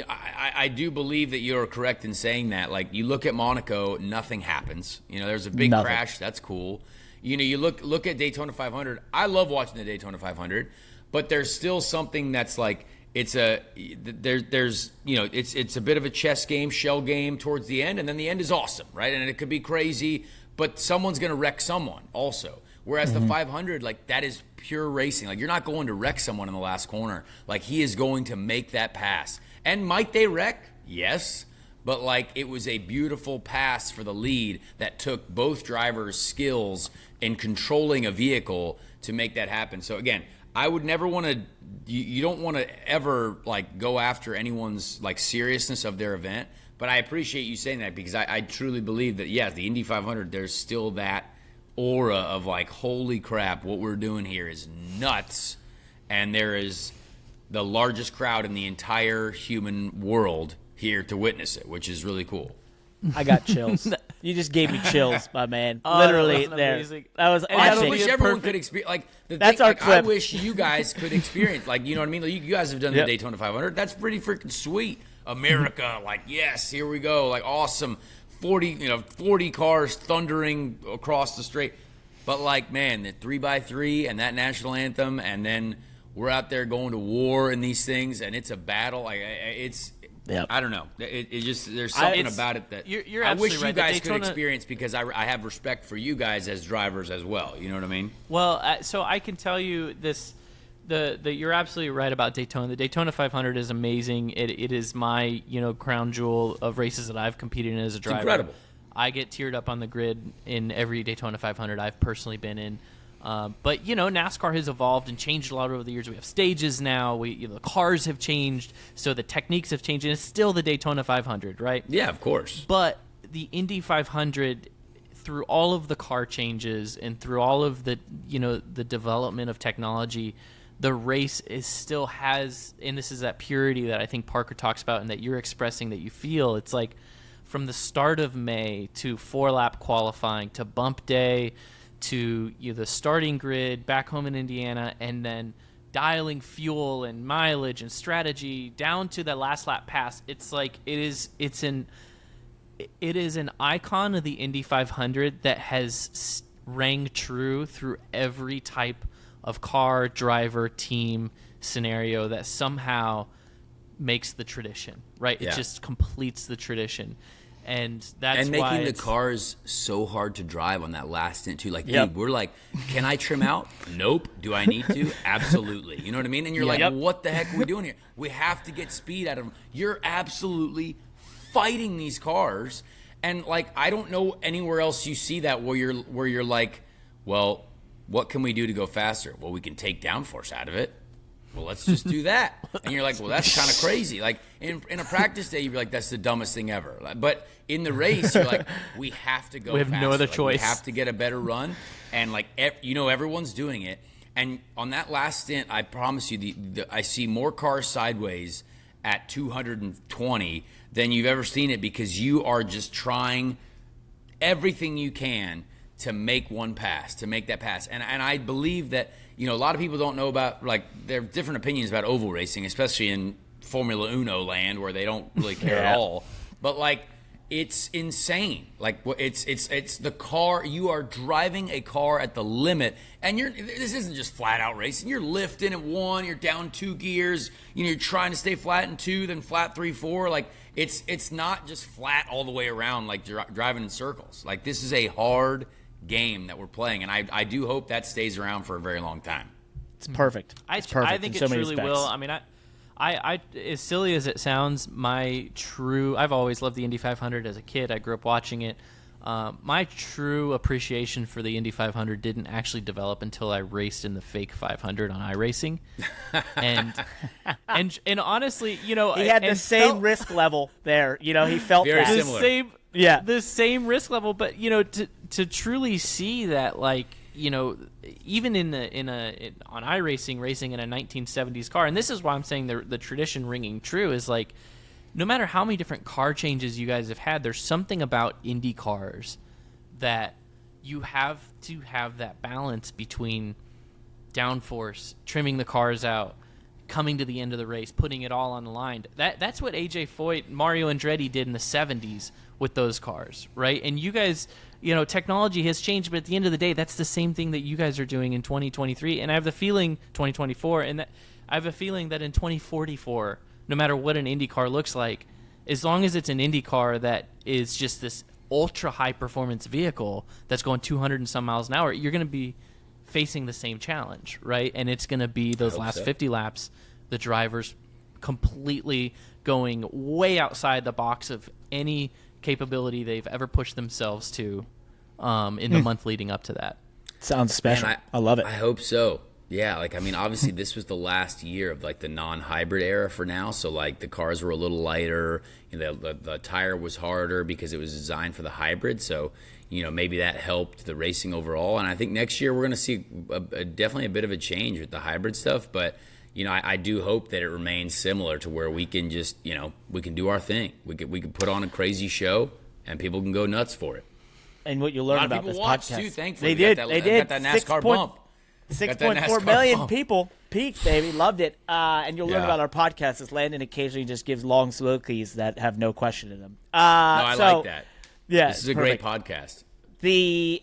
I do believe that you're correct in saying that. You look at Monaco, nothing happens. There's a big crash, that's cool. You look at Daytona 500. I love watching the Daytona 500, but there's still something that's it's a bit of a chess game, shell game towards the end, and then the end is awesome, right? And it could be crazy, but someone's going to wreck someone also. Whereas the 500, that is pure racing. You're not going to wreck someone in the last corner. He is going to make that pass. And might they wreck? Yes. but like it was a beautiful pass for the lead that took both drivers' skills in controlling a vehicle to make that happen. So again, I would never want to. You don't want to ever like go after anyone's like seriousness of their event. But I appreciate you saying that because I truly believe that yes, the Indy 500. There's still that aura of like, holy crap, what we're doing here is nuts, and there is the largest crowd in the entire human world here to witness it, which is really cool. I got chills. You just gave me chills, my man. Oh, Literally that was there. amazing. That was I just epic. wish everyone could experience. Like That's our I clip. wish you guys could experience. Like, you know what I mean? Like, you guys have done Yep. the Daytona 500. That's pretty freaking sweet. America, like, yes, here we go. Like, awesome. 40 cars thundering across the straight. But like, man, the 3x3 and that national anthem, and then we're out there going to war in these things, and it's a battle. Like, it's. Yep. I don't know. It just there's something about it that you're I wish absolutely you right. The guys could Daytona- experience because I have respect for you guys as drivers as well. You know what I mean? Well, so I can tell you this: you're absolutely right about Daytona. The Daytona 500 is amazing. It is my crown jewel of races that I've competed in as a driver. Incredible. I get teared up on the grid in every Daytona 500 I've personally been in. But NASCAR has evolved and changed a lot over the years. We have stages now. The cars have changed, so the techniques have changed, and it's still the Daytona 500, right? Yeah, of course. But the Indy 500, through all of the car changes and through all of the the development of technology, the race still has, and this is that purity that I think Parker talks about and that you're expressing that you feel. It's like from the start of May to 4-lap qualifying to bump day to the starting grid back home in Indiana, and then dialing fuel and mileage and strategy down to the last lap pass. It's like it is an icon of the Indy 500 that has rang true through every type of car, driver, team scenario that somehow makes the tradition, right? Yeah. It just completes the tradition. And that's and why making the it's- cars so hard to drive on that last stint too. Like, Yep. dude, we're like, can I trim out? Nope. Do I need to? Absolutely. You know what I mean? And you're like, Yep. what the heck are we doing here? We have to get speed out of them. You're absolutely fighting these cars, and like, I don't know anywhere else you see that where you're like, well, what can we do to go faster? Well, we can take downforce out of it. Well, let's just do that. And you're like, well, that's kind of crazy. Like in a practice day, you'd be like, that's the dumbest thing ever. But in the race, you're like, we have to go We have faster. no other Like, choice. We have to get a better run. And like, everyone's doing it. And on that last stint, I promise you, I see more cars sideways at 220 than you've ever seen it, because you are just trying everything you can to make one pass, to make that pass. And I believe that, a lot of people don't know about, like, there are different opinions about oval racing, especially in Formula Uno land where they don't really care at all. But like, it's insane. Like, it's the car. You are driving a car at the limit, and this isn't just flat out racing. You're lifting at 1, you're down 2 gears. You're trying to stay flat in 2, then flat 3, 4. Like, it's not just flat all the way around, like driving in circles. Like, this is a hard game that we're playing, and I do hope that stays around for a very long time. It's perfect. It's perfect I think in it so many truly respects. will. I mean, I as silly as it sounds, I've always loved the Indy 500 as a kid. I grew up watching it. My true appreciation for the Indy 500 didn't actually develop until I raced in the fake 500 on iRacing, and honestly, he had the and same felt- risk level there. He felt Very that. similar. the same risk level, but to truly see that, like, even on iRacing, racing in a 1970s car, and this is why I'm saying the tradition ringing true is, like, no matter how many different car changes you guys have had, there's something about Indy cars that you have to have that balance between downforce, trimming the cars out, coming to the end of the race, putting it all on the line. That's what AJ Foyt, Mario Andretti did in the 70s with those cars, right? And you guys, technology has changed, but at the end of the day, that's the same thing that you guys are doing in 2023. And I have the feeling 2024, and I have a feeling that in 2044, no matter what an Indy car looks like, as long as it's an Indy car that is just this ultra high performance vehicle that's going 200 and some miles an hour, you're going to be facing the same challenge, right? And it's going to be those last 50 laps, the drivers completely going way outside the box of any capability they've ever pushed themselves to in the month leading up to that. Sounds special. I love it. I hope so. Yeah, like, I mean, obviously this was the last year of like the non-hybrid era for now, so like the cars were a little lighter, the tire was harder because it was designed for the hybrid, so maybe that helped the racing overall. And I think next year we're going to see definitely a bit of a change with the hybrid stuff, but I do hope that it remains similar to where we can just we can do our thing. We can put on a crazy show and people can go nuts for it. And what you learn about this watched podcast, too, thankfully. They did. Got that NASCAR bump. 6.4 million people peaked, baby. Loved it. And you'll learn Yeah. about our podcast as Landon occasionally just gives long soliloquies that have no question in them. No, I like that. Yeah, This is a perfect. great podcast.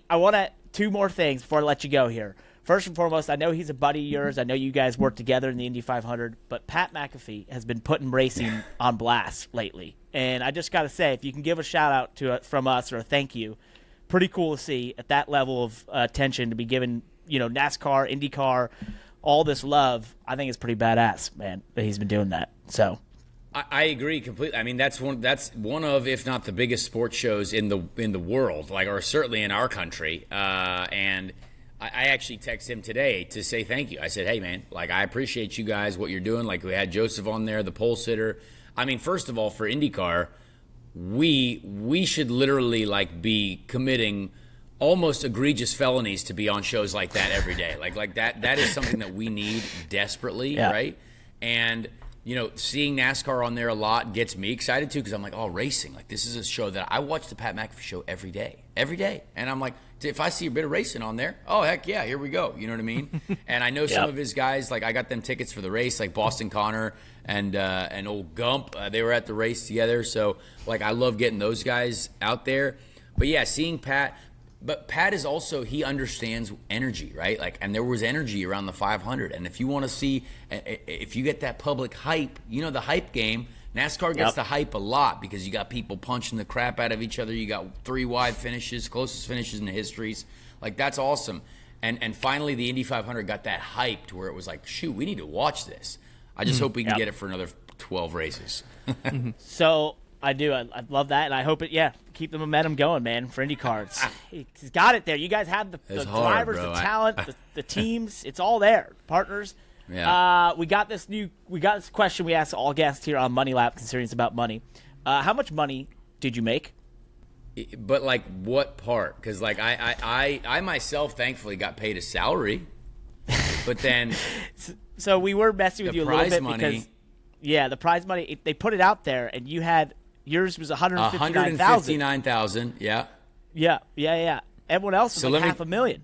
I want to two more things before I let you go here. First and foremost, I know he's a buddy of yours. I know you guys work together in the Indy 500, but Pat McAfee has been putting racing on blast lately. And I just got to say, if you can give a shout out to it from us or a thank you, pretty cool to see at that level of attention to be given, NASCAR, IndyCar, all this love. I think it's pretty badass, man, that he's been doing that. So I agree completely. I mean, that's one of, if not the biggest sports shows in the world, like, or certainly in our country. And I actually texted him today to say thank you. I said, hey man, like, I appreciate you guys, what you're doing. Like, we had Joseph on there, the pole sitter. I mean, first of all, for IndyCar, we should literally like be committing almost egregious felonies to be on shows like that every day. Like that is something that we need desperately, right? And seeing NASCAR on there a lot gets me excited too, because I'm like, oh, racing. Like, this is a show that I watch the Pat McAfee show every day. And I'm like, if I see a bit of racing on there, oh, heck yeah, here we go. You know what I mean? And I know some of his guys, like I got them tickets for the race, like Boston Connor and old Gump. They were at the race together. So, like, I love getting those guys out there. But, yeah, seeing Pat. But Pat is also, he understands energy, right? Like, and there was energy around the 500. And if you want to see, if you get that public hype, the hype game, NASCAR gets the hype a lot because you got people punching the crap out of each other. You got 3 wide finishes, closest finishes in the histories. Like, that's awesome. And finally, the Indy 500 got that hype to where it was like, shoot, we need to watch this. I just hope we can get it for another 12 races. So I do. I love that, and I hope keep the momentum going, man, for IndyCar. He's got it there. You guys have the drivers, the talent, the teams. It's all there. Partners. Yeah. We got this question we asked all guests here on Money Lap, considering it's about money. How much money did you make? But like, what part? Because like I myself thankfully got paid a salary, but then so we were messing with you a little bit money, because the prize money, they put it out there, and you had yours was 159,000. 159,000. Yeah. Everyone else was like $500,000.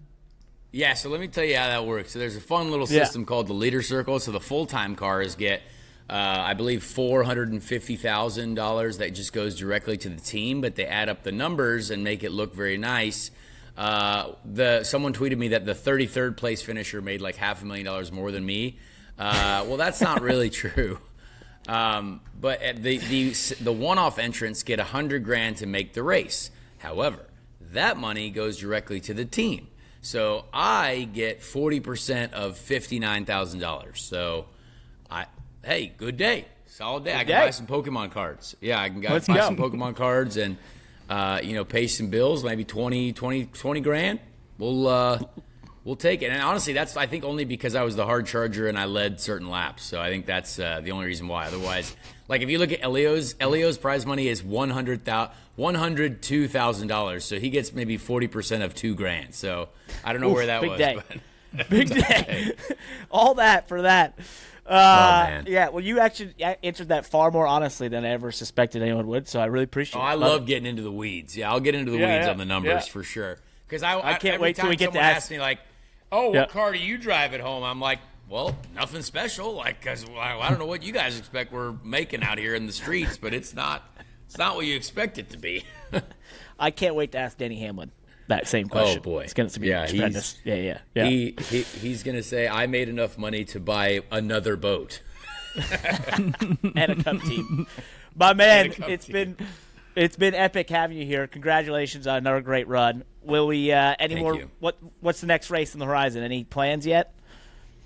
Yeah, so let me tell you how that works. So there's a fun little system called the Leader Circle. So the full-time cars get, I believe, $450,000 that just goes directly to the team, but they add up the numbers and make it look very nice. Someone tweeted me that the 33rd place finisher made like $500,000 more than me. Well, that's not really true. But the one-off entrants get $100,000 to make the race. However, that money goes directly to the team. So I get 40% of $59,000. So hey, good day, solid day. I can buy some Pokemon cards. Yeah, I can buy some Pokemon cards and pay some bills, maybe 20 grand. We'll take it. And honestly, that's, I think, only because I was the hard charger and I led certain laps. So I think that's the only reason why. Otherwise, like, if you look at Elio's prize money is $102,000. So he gets maybe 40% of $2,000. So I don't know where that big was. Day. But big day. All that for that. Man. Yeah, well, you actually answered that far more honestly than I ever suspected anyone would. So I really appreciate it. I love getting into the weeds. Yeah, I'll get into the weeds on the numbers for sure. Because I can't wait till we get to ask me, like, oh, what car do you drive at home? I'm like, well, nothing special. Like, because I don't know what you guys expect we're making out here in the streets, but it's not what you expect it to be. I can't wait to ask Denny Hamlin that same question. Oh, boy. It's going to be tremendous. Yeah. He's going to say, I made enough money to buy another boat. And a cup team. My man, it's been epic having you here. Congratulations on another great run. Will we Thank you. what's the next race on the horizon? Any plans yet?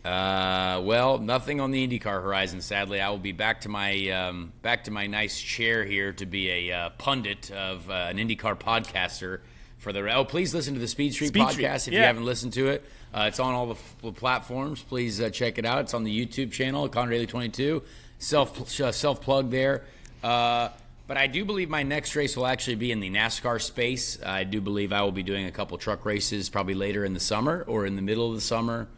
Well, nothing on the IndyCar horizon. Sadly, I will be back to my nice chair here to be a pundit of an IndyCar podcaster for the. Oh, please listen to the Speed Street podcast if you haven't listened to it. It's on all the platforms. Please check it out. It's on the YouTube channel, Conor Daly 22. Self plug there. But I do believe my next race will actually be in the NASCAR space. I do believe I will be doing a couple truck races probably later in the summer or in the middle of the summer.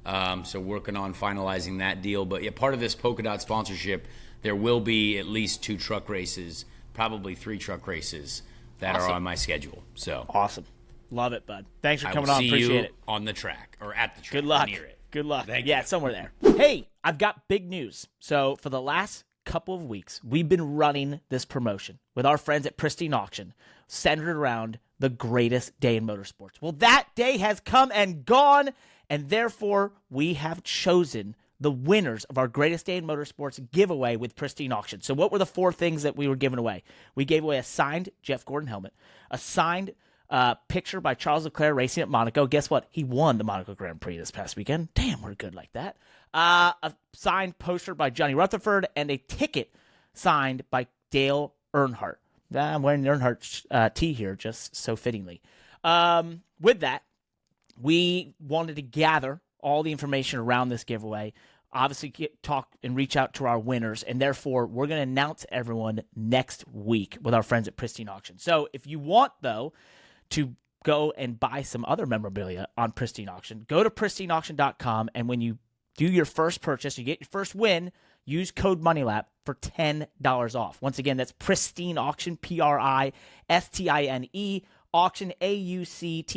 So working on finalizing that deal. But yeah, part of this Polka Dot sponsorship, there will be at least 2 truck races, probably 3 truck races that are on my schedule. So awesome. Love it, bud. Thanks for coming on. Appreciate you it. On the track or at the track. Good luck. Near it. Good luck. Thank you. Somewhere there. Hey, I've got big news. So for the last couple of weeks, we've been running this promotion with our friends at Pristine Auction, centered around the greatest day in motorsports. Well, that day has come and gone, and therefore we have chosen the winners of our greatest day in motorsports giveaway with Pristine Auction. So what were the 4 things that we were giving away? We gave away a signed Jeff Gordon helmet, a signed picture by Charles Leclerc racing at Monaco. Guess what? He won the Monaco Grand Prix this past weekend. Damn, we're good like that. A signed poster by Johnny Rutherford and a ticket signed by Dale Earnhardt. I'm wearing the Earnhardt tee here, just so fittingly. With that, we wanted to gather all the information around this giveaway, obviously talk and reach out to our winners, and therefore we're going to announce everyone next week with our friends at Pristine Auction. So if you want, though, to go and buy some other memorabilia on Pristine Auction, go to pristineauction.com, and when you do your first purchase, you get your first win, use code MONEYLAP for $10 off. Once again, that's Pristine Auction, Pristine, auction, AUCTION.com.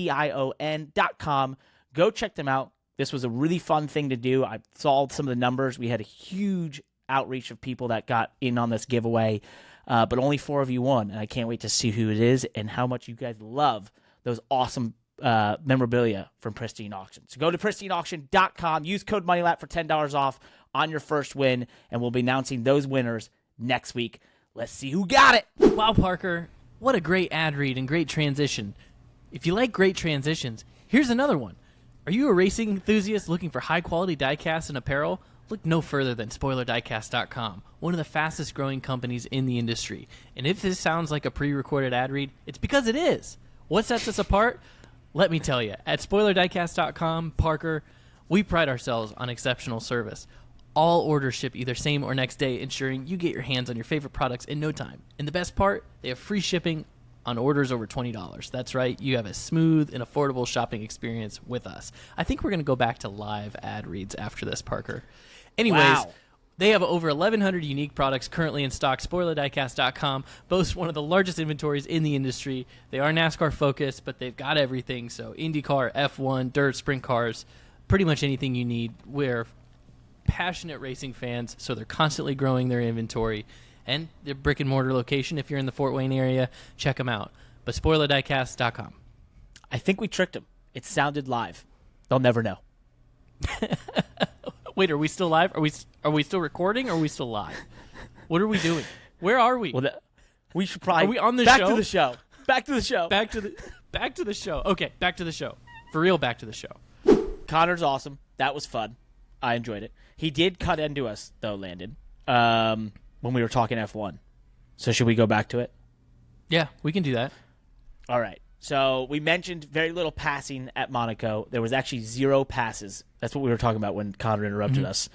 Go check them out. This was a really fun thing to do. I saw some of the numbers. We had a huge outreach of people that got in on this giveaway, but only 4 of you won, and I can't wait to see who it is and how much you guys love those awesome memorabilia from Pristine Auction. So go to pristineauction.com, use code MONEYLAP for $10 off on your first win, and we'll be announcing those winners next week. Let's see who got it. Wow, Parker, what a great ad read and great transition. If you like great transitions, here's another one. Are you a racing enthusiast looking for high-quality diecast and apparel? Look no further than SpoilerDiecast.com, one of the fastest-growing companies in the industry. And if this sounds like a pre-recorded ad read, it's because it is. What sets us apart? Let me tell you, at SpoilerDiecast.com, Parker, we pride ourselves on exceptional service. All orders ship either same or next day, ensuring you get your hands on your favorite products in no time. And the best part, they have free shipping on orders over $20. That's right, you have a smooth and affordable shopping experience with us. I think we're going to go back to live ad reads after this, Parker. Anyways, wow. They have over 1,100 unique products currently in stock. SpoilerDiecast.com boasts one of the largest inventories in the industry. They are NASCAR focused, but they've got everything. So IndyCar, F1, dirt, sprint cars, pretty much anything you need. We're passionate racing fans, so they're constantly growing their inventory. And their brick and mortar location, if you're in the Fort Wayne area, check them out. But SpoilerDiecast.com. I think we tricked them. It sounded live. They'll never know. Wait, are we still live? Are we still recording? Or are we still live? What are we doing? Where are we? Well, we should probably. Are we on the back show? to the show. Back to the show. Back to the show. Okay, back to the show. For real, back to the show. Connor's awesome. That was fun. I enjoyed it. He did cut into us though, Landon, when we were talking F1. So should we go back to it? Yeah, we can do that. All right. So we mentioned very little passing at Monaco. There was actually 0 passes. That's what we were talking about when Connor interrupted us,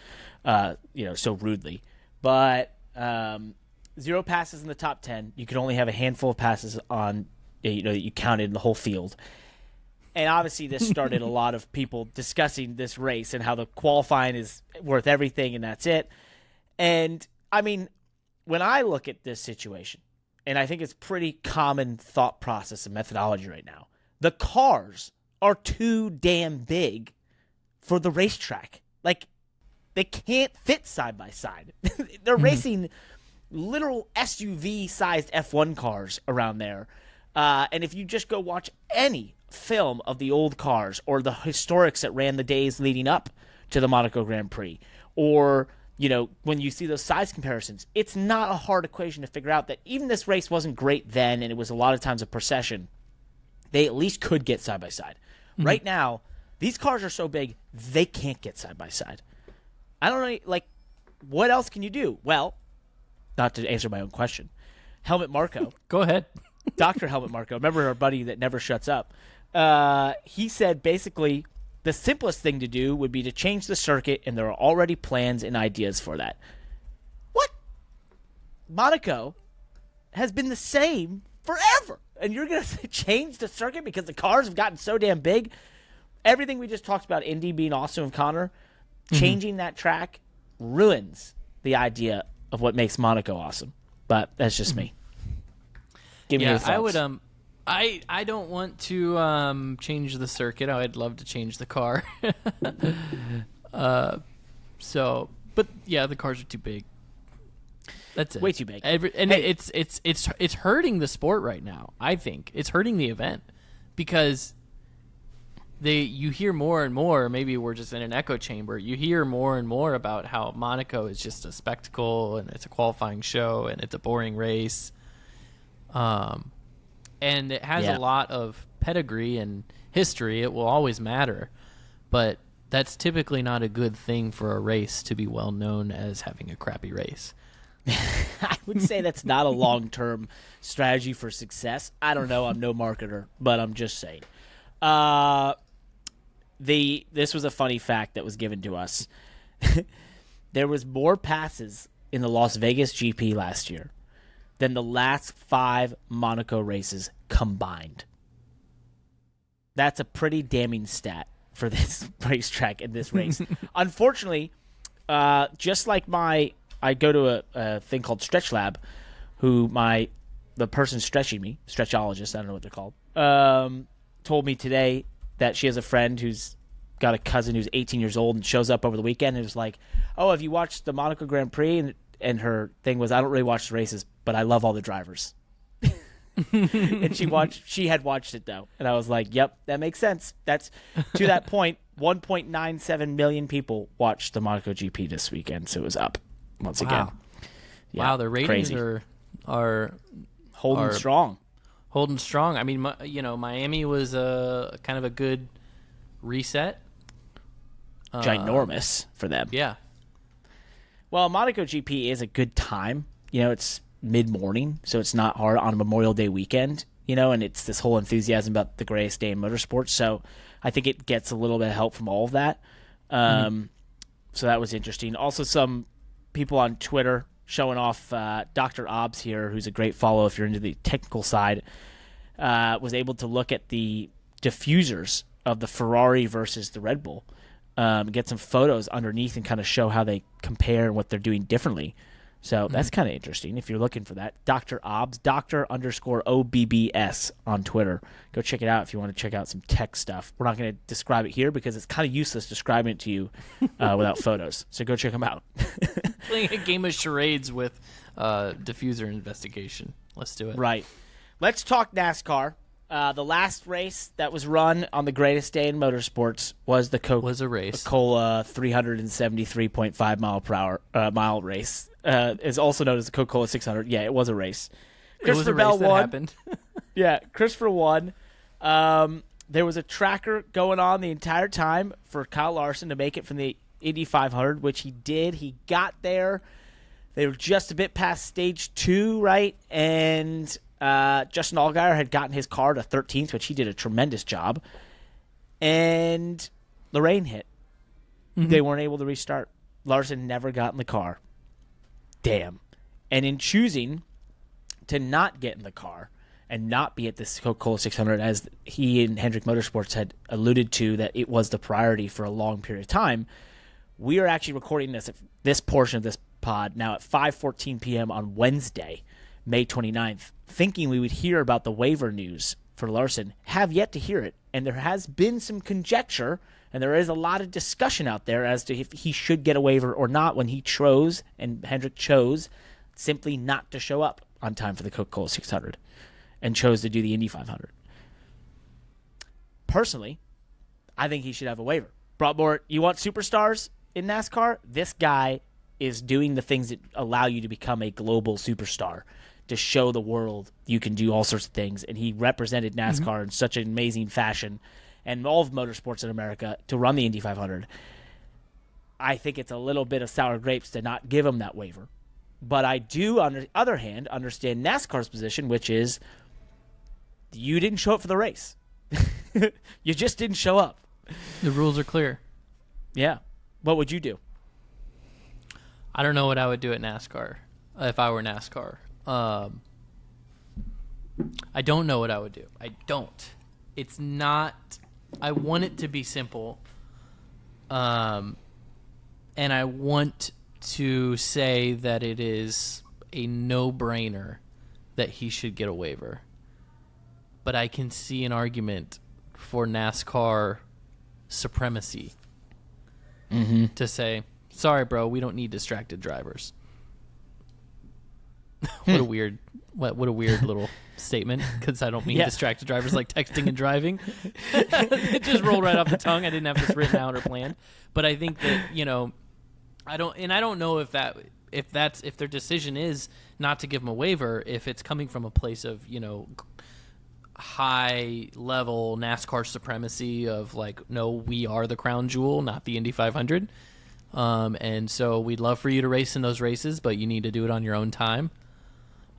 so rudely. But 0 passes in the top 10. You could only have a handful of passes on, that you counted in the whole field. And obviously this started a lot of people discussing this race and how the qualifying is worth everything and that's it. And, I mean, when I look at this situation, and I think it's pretty common thought process and methodology right now, the cars are too damn big for the racetrack. Like, they can't fit side by side. They're racing literal SUV-sized F1 cars around there. And if you just go watch any film of the old cars or the historics that ran the days leading up to the Monaco Grand Prix, or when you see those size comparisons, it's not a hard equation to figure out that even this race wasn't great then, and it was a lot of times a procession. They at least could get side by side. Right now, These cars are so big, they can't get side by side. I don't know, like, what else can you do? Well, not to answer my own question. Helmut Marko. Go ahead. Dr. Helmut Marko, remember our buddy that never shuts up. He said basically the simplest thing to do would be to change the circuit, and there are already plans and ideas for that. What? Monaco has been the same forever, and you're going to change the circuit because the cars have gotten so damn big? Everything we just talked about, Indy being awesome with Connor, changing that track ruins the idea of what makes Monaco awesome. But that's just me. Give me your thoughts. I would. I don't want to change the circuit. I'd love to change the car. But yeah, the cars are too big. That's it. Way too big. It's hurting the sport right now. I think it's hurting the event because you hear more and more. Maybe we're just in an echo chamber. You hear more and more about how Monaco is just a spectacle and it's a qualifying show and it's a boring race. And it has a lot of pedigree and history. It will always matter, but that's typically not a good thing for a race to be well known as having a crappy race. I would say that's not a long-term strategy for success. I don't know. I'm no marketer, but I'm just saying. This was a funny fact that was given to us. There was more passes in the Las Vegas GP last year than the last 5 Monaco races combined. That's a pretty damning stat for this racetrack and this race. Unfortunately, just like I go to a thing called Stretch Lab, the person stretching me, stretchologist, I don't know what they're called, told me today that she has a friend who's got a cousin who's 18 years old and shows up over the weekend and was like, oh, have you watched the Monaco Grand Prix? And her thing was, I don't really watch the races, but I love all the drivers. And she had watched it, though. And I was like, yep, that makes sense. That's to that point, 1.97 million people watched the Monaco GP this weekend, so it was up once again. Yeah, wow, the ratings are holding strong. Holding strong. I mean, Miami was kind of a good reset. Ginormous for them. Yeah. Well, Monaco GP is a good time. It's mid-morning, so it's not hard on a Memorial Day weekend, and it's this whole enthusiasm about the greatest day in motorsports. So I think it gets a little bit of help from all of that. So that was interesting. Also, some people on Twitter showing off Dr. Obbs here, who's a great follow if you're into the technical side, was able to look at the diffusers of the Ferrari versus the Red Bull, get some photos underneath and kind of show how they compare and what they're doing differently. So that's kind of interesting if you're looking for that. Dr. Obbs, Dr_OBBS on Twitter. Go check it out if you want to check out some tech stuff. We're not going to describe it here because it's kind of useless describing it to you without photos. So go check them out. Playing a game of charades with diffuser investigation. Let's do it. Right. Let's talk NASCAR. The last race that was run on the greatest day in motorsports was the Coca-Cola 373.5 mile race. Is also known as the Coca-Cola 600. Yeah, it was a race. Christopher Bell won. Happened. Yeah, Christopher won. There was a tracker going on the entire time for Kyle Larson to make it from the Indy 500, which he did. He got there. They were just a bit past stage 2, right? And Justin Allgaier had gotten his car to 13th, which he did a tremendous job. And the rain hit. Mm-hmm. They weren't able to restart. Larson never got in the car. Damn. And in choosing to not get in the car and not be at this Coca-Cola 600, as he and Hendrick Motorsports had alluded to, that it was the priority for a long period of time, we are actually recording this portion of this pod now at 5:14 p.m. on Wednesday, May 29th, thinking we would hear about the waiver news for Larson. Have yet to hear it, and there has been some conjecture, and there is a lot of discussion out there as to if he should get a waiver or not when he chose, and Hendrick chose, simply not to show up on time for the Coca-Cola 600 and chose to do the Indy 500. Personally, I think he should have a waiver. You want superstars in NASCAR? This guy is doing the things that allow you to become a global superstar, to show the world you can do all sorts of things, and he represented NASCAR in such an amazing fashion. and all of motorsports in America to run the Indy 500. I think it's a little bit of sour grapes to not give him that waiver. But I do, on the other hand, understand NASCAR's position, which is you didn't show up for the race. You just didn't show up. The rules are clear. Yeah. What would you do? I don't know what I would do at NASCAR if I were NASCAR. I don't know what I would do. I don't. It's not. I want it to be simple. And I want to say that it is a no-brainer that he should get a waiver. But I can see an argument for NASCAR supremacy to say, sorry, bro, we don't need distracted drivers. What a weird little statement, because I don't mean distracted drivers like texting and driving. It just rolled right off the tongue. I didn't have this written out or planned. But I think that, I don't know if their decision is not to give him a waiver, if it's coming from a place of, high level NASCAR supremacy of like, no, we are the crown jewel, not the Indy 500. And so we'd love for you to race in those races, but you need to do it on your own time.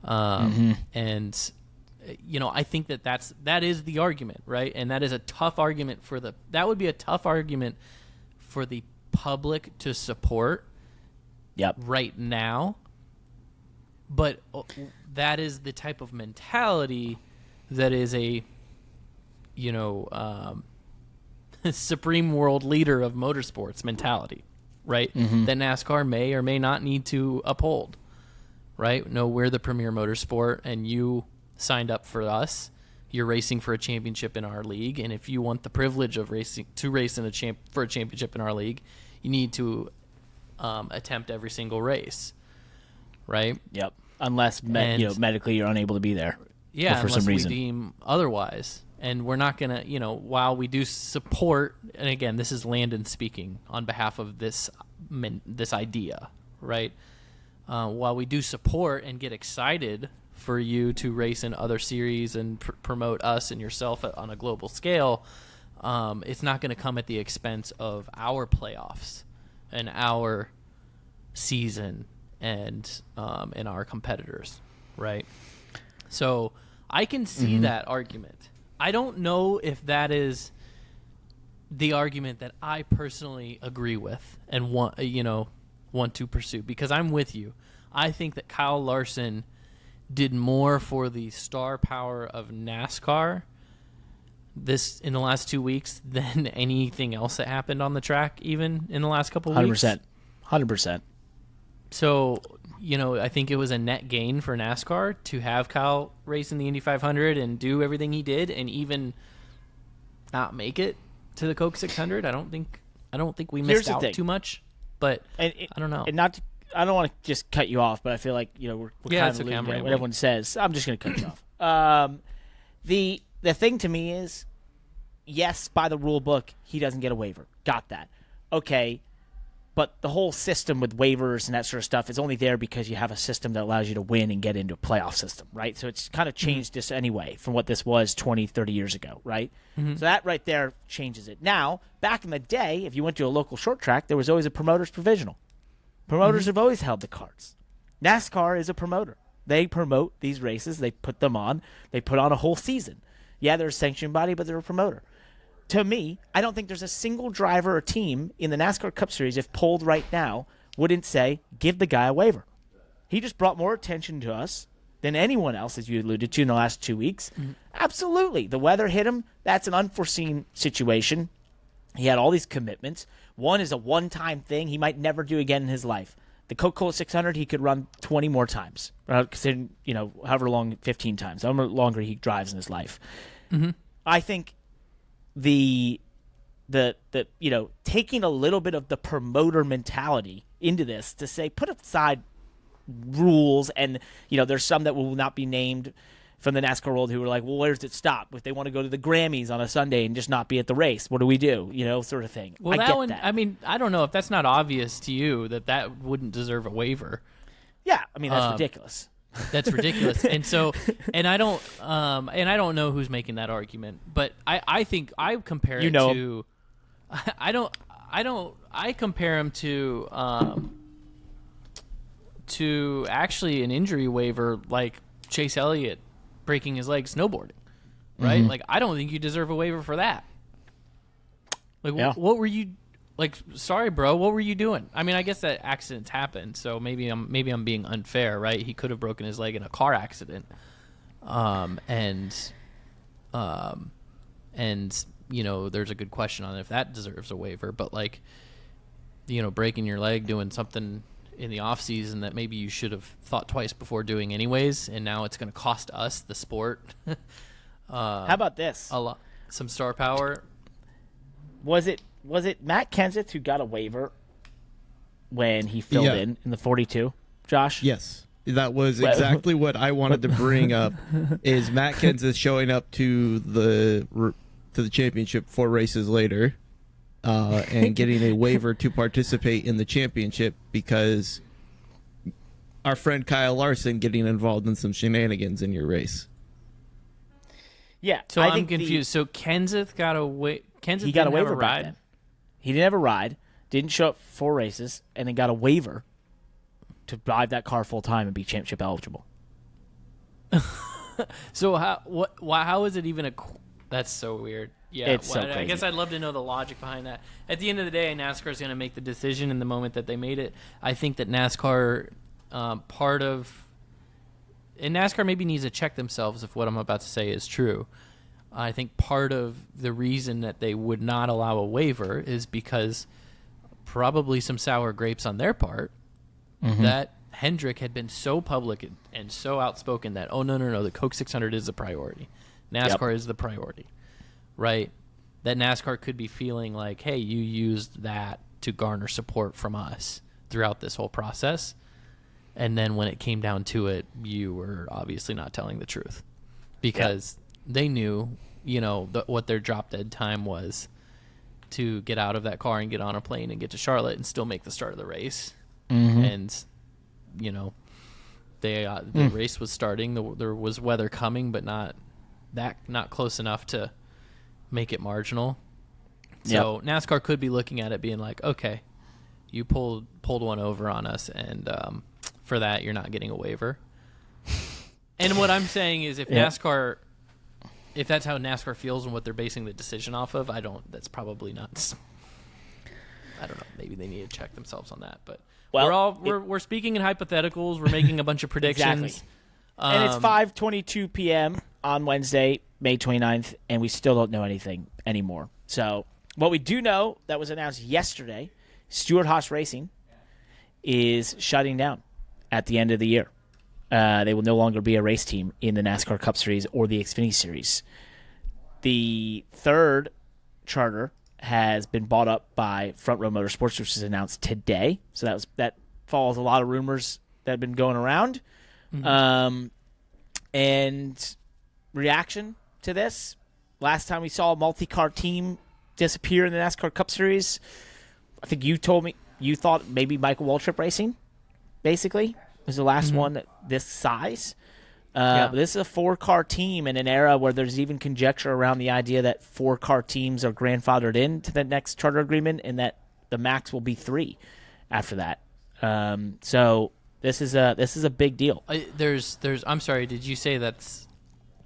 And I think that is the argument, right? And that is a tough argument that would be a tough argument for the public to support. Yep. Right now. But that is the type of mentality that is a, supreme world leader of motorsports mentality, right? That NASCAR may or may not need to uphold, right? No, we're the premier motorsport, and you signed up for us. You're racing for a championship in our league, and if you want the privilege of race in for a championship in our league, you need to attempt every single race, right? Yep. Unless medically you're unable to be there. Yeah, for some reason. We deem otherwise. And we're not going to, while we do support, and again, this is Landon speaking on behalf of this idea, right? While we do support and get excited for you to race in other series and promote us and yourself on a global scale, it's not going to come at the expense of our playoffs and our season and our competitors, right? So I can see that argument. I don't know if that is the argument that I personally agree with and want to pursue, because I'm with you. I think that Kyle Larson did more for the star power of NASCAR in the last 2 weeks than anything else that happened on the track, even in the last couple of weeks. 100%. So, I think it was a net gain for NASCAR to have Kyle race in the Indy 500 and do everything he did, and even not make it to the Coke 600. I don't think we missed out too much, but I don't know. And I don't want to just cut you off, but I feel like we're kind of alluding to what everyone says. I'm just going to cut you off. The thing to me is, yes, by the rule book, he doesn't get a waiver. Got that? Okay. But the whole system with waivers and that sort of stuff is only there because you have a system that allows you to win and get into a playoff system, right? So it's kind of changed this anyway from what this was 20, 30 years ago, right? So that right there changes it. Now, back in the day, if you went to a local short track, there was always a promoter's provisional. Promoters have always held the cards. NASCAR is a promoter. They promote these races. They put them on. They put on a whole season. Yeah, they're a sanctioned body, but they're a promoter. To me, I don't think there's a single driver or team in the NASCAR Cup Series, if polled right now, wouldn't say, give the guy a waiver. He just brought more attention to us than anyone else, as you alluded to, in the last 2 weeks. Absolutely. The weather hit him. That's an unforeseen situation. He had all these commitments. One is a one-time thing he might never do again in his life. The Coca-Cola 600, he could run 20 more times, considering, however long, 15 times, however longer he drives in his life. I think the taking a little bit of the promoter mentality into this to say, put aside rules, and there's some that will not be named from the NASCAR world who are like, well, where does it stop? If they want to go to the Grammys on a Sunday and just not be at the race, what do we do? Sort of thing. Well, that. I mean, I don't know if that's not obvious to you that wouldn't deserve a waiver. Yeah, I mean, that's ridiculous. That's ridiculous. And I don't know who's making that argument, but I think I compare it to. I compare him to actually an injury waiver like Chase Elliott breaking his leg snowboarding, right? Mm-hmm. Like, I don't think you deserve a waiver for that. Like, what were you like? Sorry, bro, what were you doing? I mean, I guess that accidents happen, so maybe I'm being unfair, right? He could have broken his leg in a car accident, and there's a good question on if that deserves a waiver, but like, breaking your leg doing something in the off season that maybe you should have thought twice before doing anyways, and now it's going to cost us the sport. How about this? Some star power. Was it Matt Kenseth who got a waiver when he filled in the 42? Josh? Yes. That was exactly what I wanted to bring up. Is Matt Kenseth showing up to the championship 4 races later, and getting a waiver to participate in the championship because our friend Kyle Larson getting involved in some shenanigans in your race. Yeah. So I'm confused. So Kenseth got a Kenseth he got a waiver have a back ride? then. He didn't have a ride, didn't show up 4 races, and then got a waiver to drive that car full time and be championship eligible. So how is it even that's so weird. Yeah, it's so crazy. I guess I'd love to know the logic behind that. At the end of the day, NASCAR is going to make the decision in the moment that they made it. I think that NASCAR NASCAR maybe needs to check themselves if what I'm about to say is true. I think part of the reason that they would not allow a waiver is because probably some sour grapes on their part that Hendrick had been so public and so outspoken that, no, the Coke 600 is the priority. NASCAR is the priority, right? That NASCAR could be feeling like, hey, you used that to garner support from us throughout this whole process. And then when it came down to it, you were obviously not telling the truth because they knew, what their drop dead time was to get out of that car and get on a plane and get to Charlotte and still make the start of the race. And, the race was starting. There was weather coming, but not close enough to make it marginal. So NASCAR could be looking at it being like, okay, you pulled one over on us, and for that you're not getting a waiver. And what I'm saying is if that's how NASCAR feels and what they're basing the decision off of, that's probably not. I don't know. Maybe they need to check themselves on that. But we're speaking in hypotheticals. We're making a bunch of predictions. Exactly. And it's 5:22 p.m. on Wednesday, May 29th, and we still don't know anything anymore. So what we do know that was announced yesterday, Stewart-Haas Racing is shutting down at the end of the year. They will no longer be a race team in the NASCAR Cup Series or the Xfinity Series. The third charter has been bought up by Front Row Motorsports, which was announced today. So that follows a lot of rumors that have been going around. And reaction to this, last time we saw a multi-car team disappear in the NASCAR Cup Series, I think you told me you thought maybe Michael Waltrip Racing, basically, was the last one this size. But this is a 4-car team in an era where there's even conjecture around the idea that 4-car teams are grandfathered into the next charter agreement and that the max will be 3 after that. So this is a big deal. I'm sorry, did you say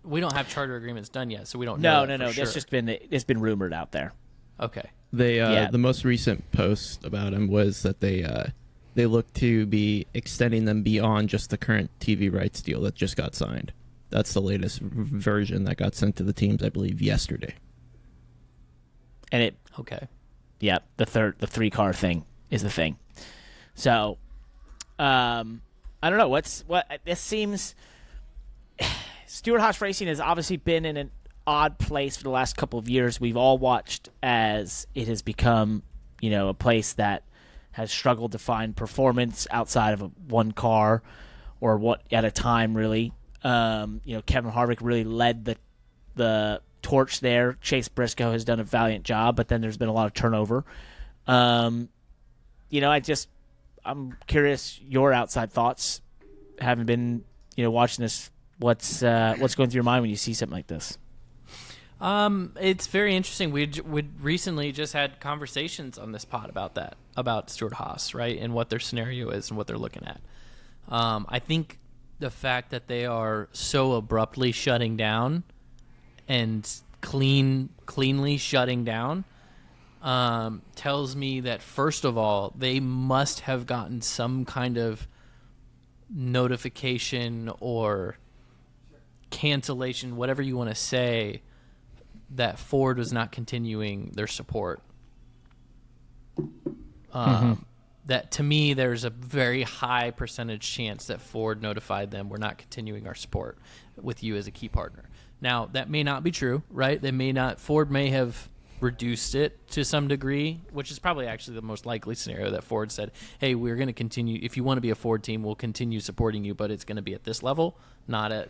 we don't have charter agreements done yet, so we don't know. No. Sure. It's been rumored out there. Okay. The most recent post about him was that they look to be extending them beyond just the current TV rights deal that just got signed. That's the latest version that got sent to the teams, I believe, yesterday. And the 3-car thing is the thing. So, I don't know this seems. Stewart-Haas Racing has obviously been in an odd place for the last couple of years. We've all watched as it has become, a place that has struggled to find performance outside of one car or what at a time, really. Kevin Harvick really led the torch there. Chase Briscoe has done a valiant job, but then there's been a lot of turnover. I'm curious your outside thoughts, having been, watching this, what's going through your mind when you see something like this? It's very interesting. We recently just had conversations on this pod about that, about Stewart-Haas, right, and what their scenario is and what they're looking at. I think the fact that they are so abruptly shutting down and cleanly shutting down tells me that, first of all, they must have gotten some kind of notification or cancellation, whatever you want to say, that Ford was not continuing their support. That, to me, there's a very high percentage chance that Ford notified them, we're not continuing our support with you as a key partner. Now, that may not be true, right? Ford may have reduced it to some degree, which is probably actually the most likely scenario, that Ford said, hey, we're going to continue, if you want to be a Ford team, we'll continue supporting you, but it's going to be at this level, not at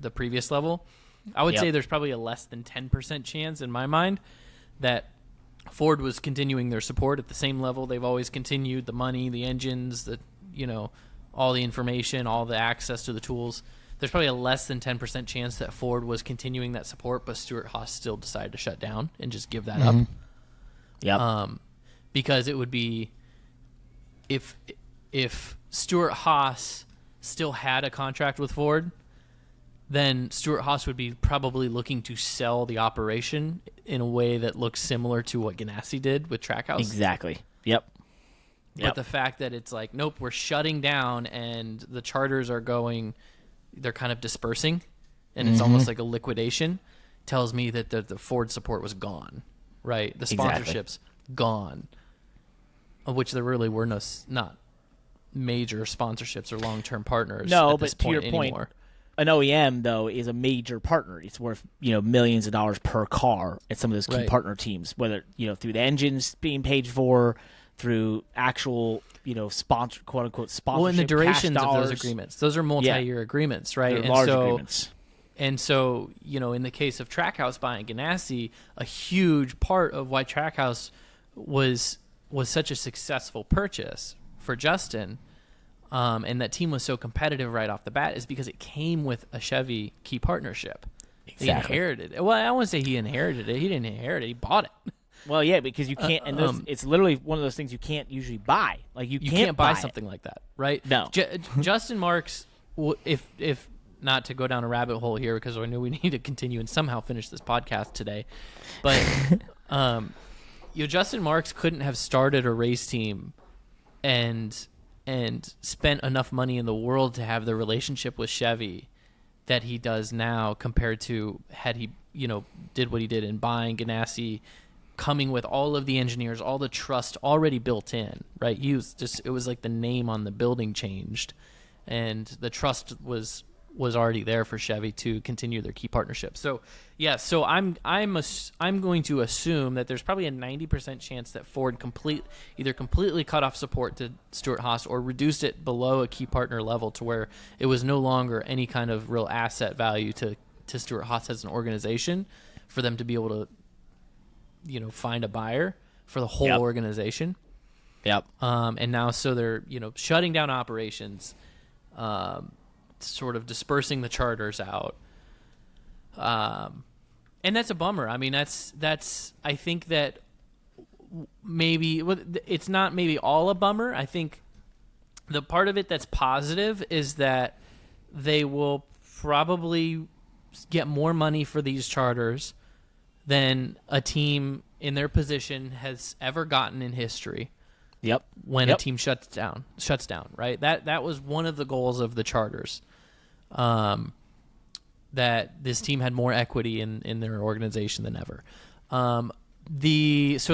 the previous level. I would say there's probably a less than 10% chance in my mind that Ford was continuing their support at the same level they've always continued, the money, the engines, all the information, all the access to the tools. There's probably a less than 10% chance that Ford was continuing that support, but Stewart-Haas still decided to shut down and just give that up. Yep. Because it would be, if Stewart-Haas still had a contract with Ford, then Stewart-Haas would be probably looking to sell the operation in a way that looks similar to what Ganassi did with Trackhouse. Exactly. Yep. But the fact that it's like, nope, we're shutting down, and the charters are going, they're kind of dispersing, and it's almost like a liquidation, tells me that the Ford support was gone, right? The sponsorships gone, of which there really were not major sponsorships or long-term partners at this point anymore. An OEM, though, is a major partner. It's worth, millions of dollars per car at some of those key partner teams, whether, through the engines being paid for, through actual, sponsor, quote unquote, sponsorship. Well, and the durations of those agreements, those are multi-year agreements, right? They're large agreements. And so, in the case of Trackhouse buying Ganassi, a huge part of why Trackhouse was such a successful purchase for Justin, and that team was so competitive right off the bat, is because it came with a Chevy key partnership. Exactly. He inherited it. Well, I wouldn't say he inherited it. He didn't inherit it. He bought it. Well, yeah, because you can't, and it's literally one of those things you can't usually buy. Like you can't buy something like that, right? No. Justin Marks, if not to go down a rabbit hole here, because I know we need to continue and somehow finish this podcast today, but Justin Marks couldn't have started a race team and spent enough money in the world to have the relationship with Chevy that he does now, compared to had he, did what he did in buying Ganassi, coming with all of the engineers, all the trust already built in, right? It was like the name on the building changed, and the trust was already there for Chevy to continue their key partnership. So I'm going to assume that there's probably a 90% chance that Ford either completely cut off support to Stewart-Haas or reduced it below a key partner level to where it was no longer any kind of real asset value to Stewart-Haas as an organization for them to be able to find a buyer for the whole organization. Yep. And now, so they're shutting down operations, sort of dispersing the charters out, and that's a bummer. I mean, that's I think that maybe it's not maybe all a bummer. I think the part of it that's positive is that they will probably get more money for these charters than a team in their position has ever gotten in history. Yep. When a team shuts down, right? That was one of the goals of the charters. That this team had more equity in their organization than ever. So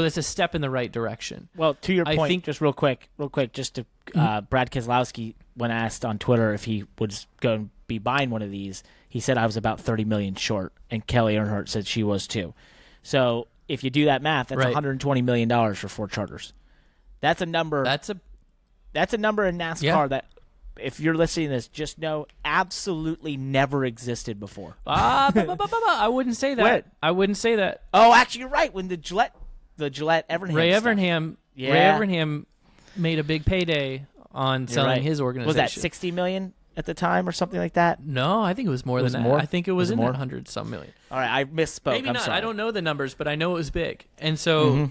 that's a step in the right direction. Well, to your point, just real quick, just to Brad Keselowski, when asked on Twitter if he would go and be buying one of these, he said I was about $30 million short, and Kelly Earnhardt said she was too. So if you do that math, that's $120 million for 4 charters. That's a number. That's a number in NASCAR that, if you're listening to this, just know absolutely never existed before. I wouldn't say that. What? I wouldn't say that. Oh, actually, you're right. When the Gillette Evernham Ray stuff. Evernham made a big payday on selling his organization. Was that $60 million? at the time or something like that? No, I think it was more It was than more? that. I think it was, Was it in more? that 100-some million. All right, I misspoke. Maybe I'm not. sorry. I don't know the numbers, but I know it was big. And so,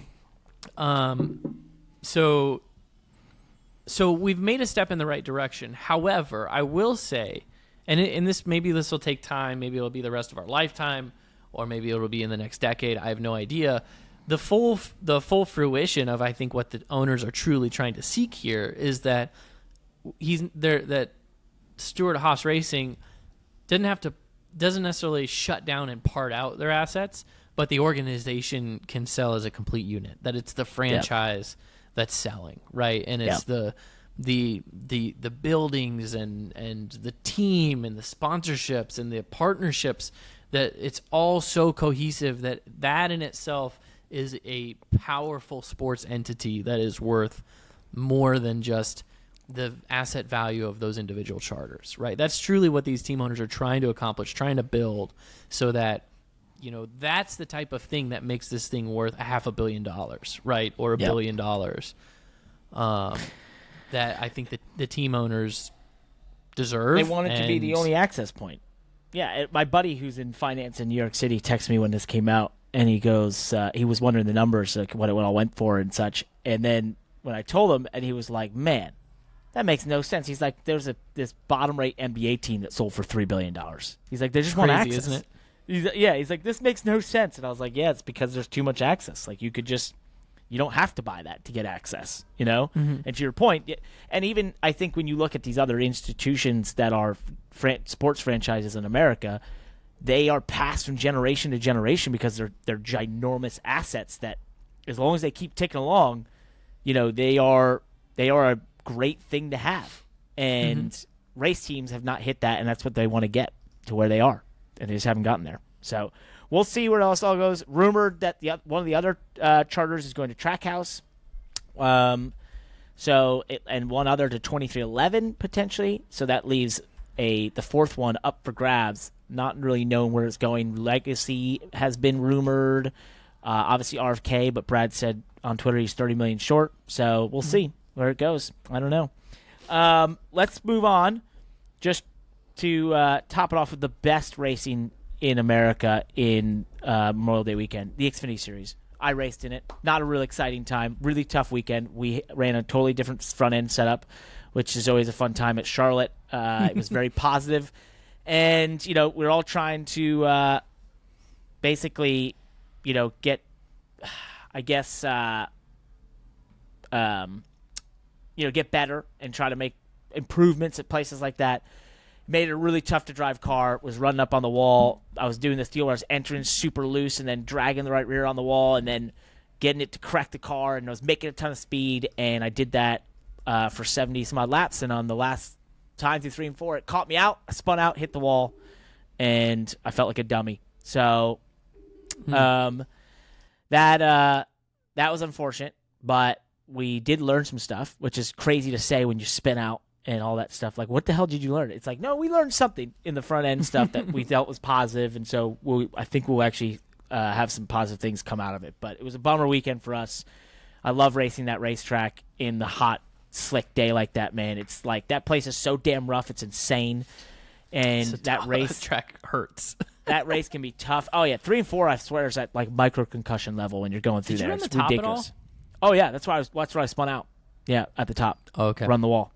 so we've made a step in the right direction. However, I will say, and this will take time. Maybe it'll be the rest of our lifetime, or maybe it'll be in the next decade. I have no idea. The full fruition of, I think, what the owners are truly trying to seek here is that that Stewart-Haas Racing doesn't necessarily shut down and part out their assets, but the organization can sell as a complete unit. That it's the franchise that's selling, right? And it's the buildings and the team and the sponsorships and the partnerships, that it's all so cohesive that in itself is a powerful sports entity that is worth more than just the asset value of those individual charters, right? That's truly what these team owners are trying to accomplish, trying to build, so that, that's the type of thing that makes this thing worth $500 million, right? Or $1 billion. That I think that the team owners deserve. They want it to be the only access point. Yeah, my buddy who's in finance in New York City texted me when this came out, and he goes, he was wondering the numbers, like what it all went for and such. And then when I told him, and he was like, man, that makes no sense. He's like, there's this bottom-rate NBA team that sold for $3 billion. He's like, they just want access. Isn't it? He's like, this makes no sense. And I was like, yeah, it's because there's too much access. Like, you don't have to buy that to get access, And to your point, and even I think when you look at these other institutions that are sports franchises in America, they are passed from generation to generation because they're ginormous assets that, as long as they keep ticking along, they are a great thing to have. And race teams have not hit that, and that's what they want to get to where they are, and they just haven't gotten there. So we'll see where else all goes. Rumored that one of the other charters is going to Trackhouse. And one other to 2311 potentially. So that leaves the fourth one up for grabs. Not really knowing where it's going. Legacy has been rumored. Obviously RFK, but Brad said on Twitter he's 30 million short. So we'll see where it goes. I don't know. Let's move on. Just to top it off with the best racing in America in Memorial Day weekend, the Xfinity Series. I raced in it. Not a real exciting time. Really tough weekend. We ran a totally different front-end setup, which is always a fun time at Charlotte. It was very positive. And, we're all trying to basically, get, I guess, get better and try to make improvements at places like that. Made it a really tough to drive car. Was running up on the wall. I was doing this deal where I was entering super loose and then dragging the right rear on the wall and then getting it to correct the car, and I was making a ton of speed, and I did that for 70 some odd laps, and on the last time through 3 and 4, it caught me out. I spun out, hit the wall, and I felt like a dummy. So that was unfortunate, but we did learn some stuff, which is crazy to say when you spin out and all that stuff. Like, what the hell did you learn? It's like, no, we learned something in the front end stuff that we felt was positive, and so I think we'll actually have some positive things come out of it. But it was a bummer weekend for us. I love racing that racetrack in the hot, slick day like that, man. It's like, that place is so damn rough, it's insane. And that racetrack hurts. That race can be tough. Oh, yeah, 3 and 4, I swear, is at like micro concussion level when you're going through Did there. You run it's the top ridiculous. at all? Oh, yeah, that's where I spun out. Yeah, at the top. Oh, okay. Run the wall.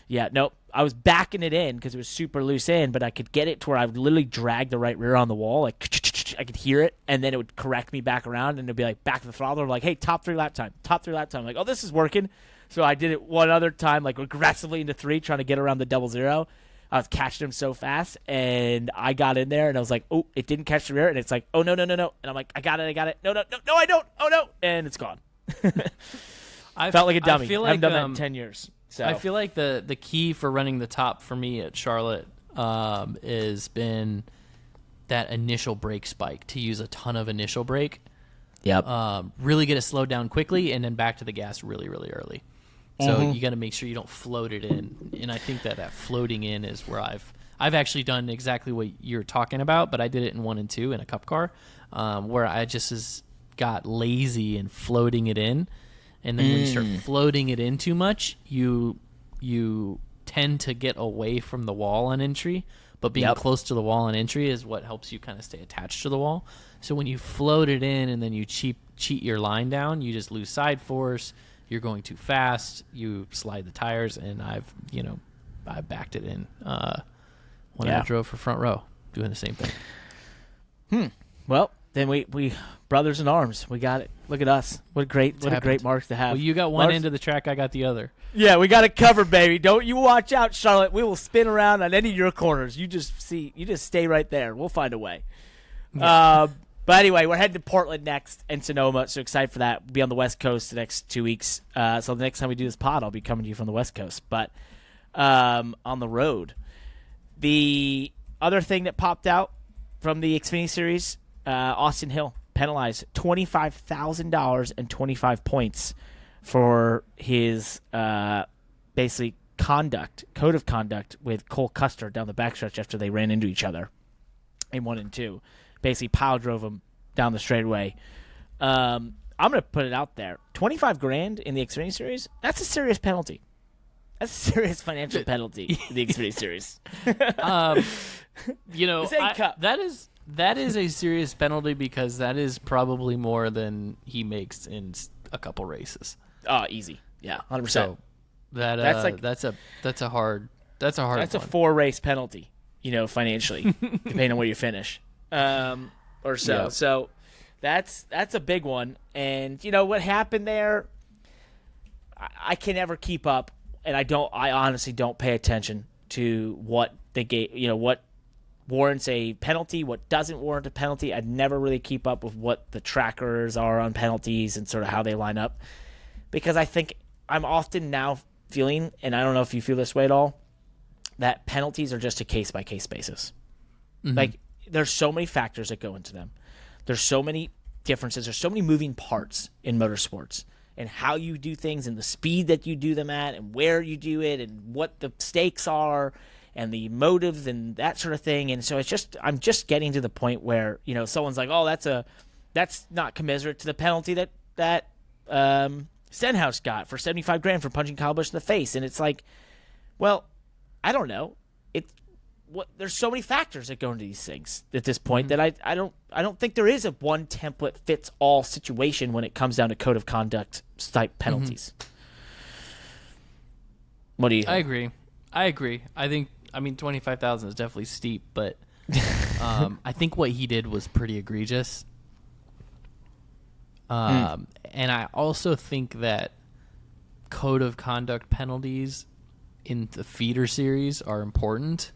Yeah, nope. I was backing it in because it was super loose in, but I could get it to where I would literally drag the right rear on the wall. Like, I could hear it, and then it would correct me back around, and it would be like back to the throttle. Like, hey, top 3 lap time. I'm like, oh, this is working. So I did it one other time, like aggressively into 3, trying to get around the 00. I was catching him so fast, and I got in there, and I was like, oh, it didn't catch the rear, and it's like, oh, no. And I'm like, I got it. No, I don't. Oh, no. And it's gone. I felt like a dummy. I haven't done that in 10 years. So. I feel like the key for running the top for me at Charlotte has been that initial brake spike, to use a ton of initial brake. Yep. Really get it slowed down quickly, and then back to the gas really, really early. So you got to make sure you don't float it in. And I think that floating in is where I've actually done exactly what you're talking about, but I did it in 1 and 2 in a cup car, where I just got lazy in floating it in. And then when you start floating it in too much, you tend to get away from the wall on entry, but being close to the wall on entry is what helps you kind of stay attached to the wall. So when you float it in and then you cheat your line down, you just lose side force. You're going too fast. You slide the tires, and I backed it in when I drove for front row, doing the same thing. Well, then we brothers in arms. We got it. Look at us. What a great mark to have. Well, you got one end of the track. I got the other. Yeah, we got it covered, baby. Don't you watch out, Charlotte. We will spin around on any of your corners. You just stay right there. We'll find a way. Yeah. But anyway, we're heading to Portland next and Sonoma, so excited for that. We'll be on the West Coast the next 2 weeks. So the next time we do this pod, I'll be coming to you from the West Coast. But on the road, the other thing that popped out from the Xfinity Series, Austin Hill penalized $25,000 and 25 points for his basically code of conduct with Cole Custer down the backstretch after they ran into each other in 1 and 2. Basically pile drove him down the straightaway. I'm going to put it out there. $25,000 in the Xfinity Series, that's a serious penalty. That's a serious financial penalty in the Xfinity Series. That is a serious penalty because that is probably more than he makes in a couple races. Oh, easy. Yeah, 100%. So that's a hard That's one. a 4-race penalty, financially, depending on where you finish. Or so. Yeah. So that's a big one. And what happened there, I can never keep up, and I honestly don't pay attention to what they gave, what warrants a penalty, what doesn't warrant a penalty. I never really keep up with what the trackers are on penalties and sort of how they line up, because I think I'm often now feeling, and I don't know if you feel this way at all, that penalties are just a case-by-case basis. Mm-hmm. Like, there's so many factors that go into them. There's so many differences. There's so many moving parts in motorsports, and how you do things and the speed that you do them at and where you do it and what the stakes are and the motives and that sort of thing. And so I'm just getting to the point where, someone's like, oh, that's not commensurate to the penalty that Stenhouse got for $75,000 for punching Kyle Busch in the face. And it's like, well, I don't know. There's so many factors that go into these things at this point that I don't think there is a one template fits all situation when it comes down to code of conduct type penalties. What do you think? I agree. I think 25,000 is definitely steep, but I think what he did was pretty egregious. And I also think that code of conduct penalties in the feeder series are important.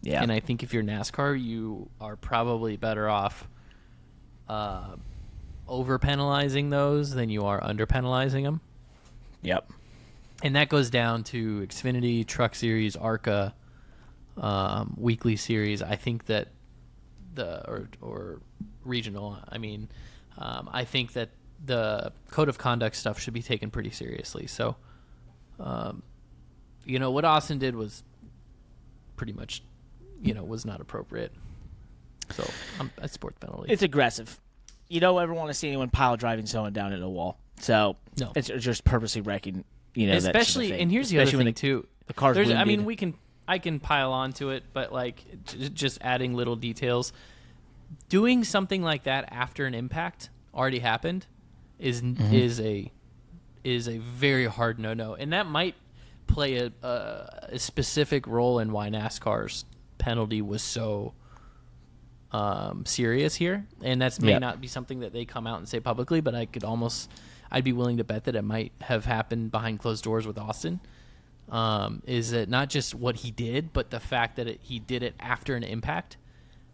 Yeah. And I think if you're NASCAR, you are probably better off over penalizing those than you are under penalizing them. Yep. And that goes down to Xfinity, Truck Series, ARCA, Weekly Series. I think that or regional. I think that the code of conduct stuff should be taken pretty seriously. So, what Austin did was pretty much, was not appropriate. So I support the penalty. It's aggressive. You don't ever want to see anyone pile driving someone down into a wall. So no. It's just purposely wrecking. Especially, that sort of thing. And here's the other thing too. The car's winded. I can pile onto it, but just adding little details. Doing something like that after an impact already happened is a very hard no, and that might play a specific role in why NASCAR's penalty was so serious here, and that may not be something that they come out and say publicly, but I'd be willing to bet that it might have happened behind closed doors with Austin. Is that not just what he did, but the fact that he did it after an impact,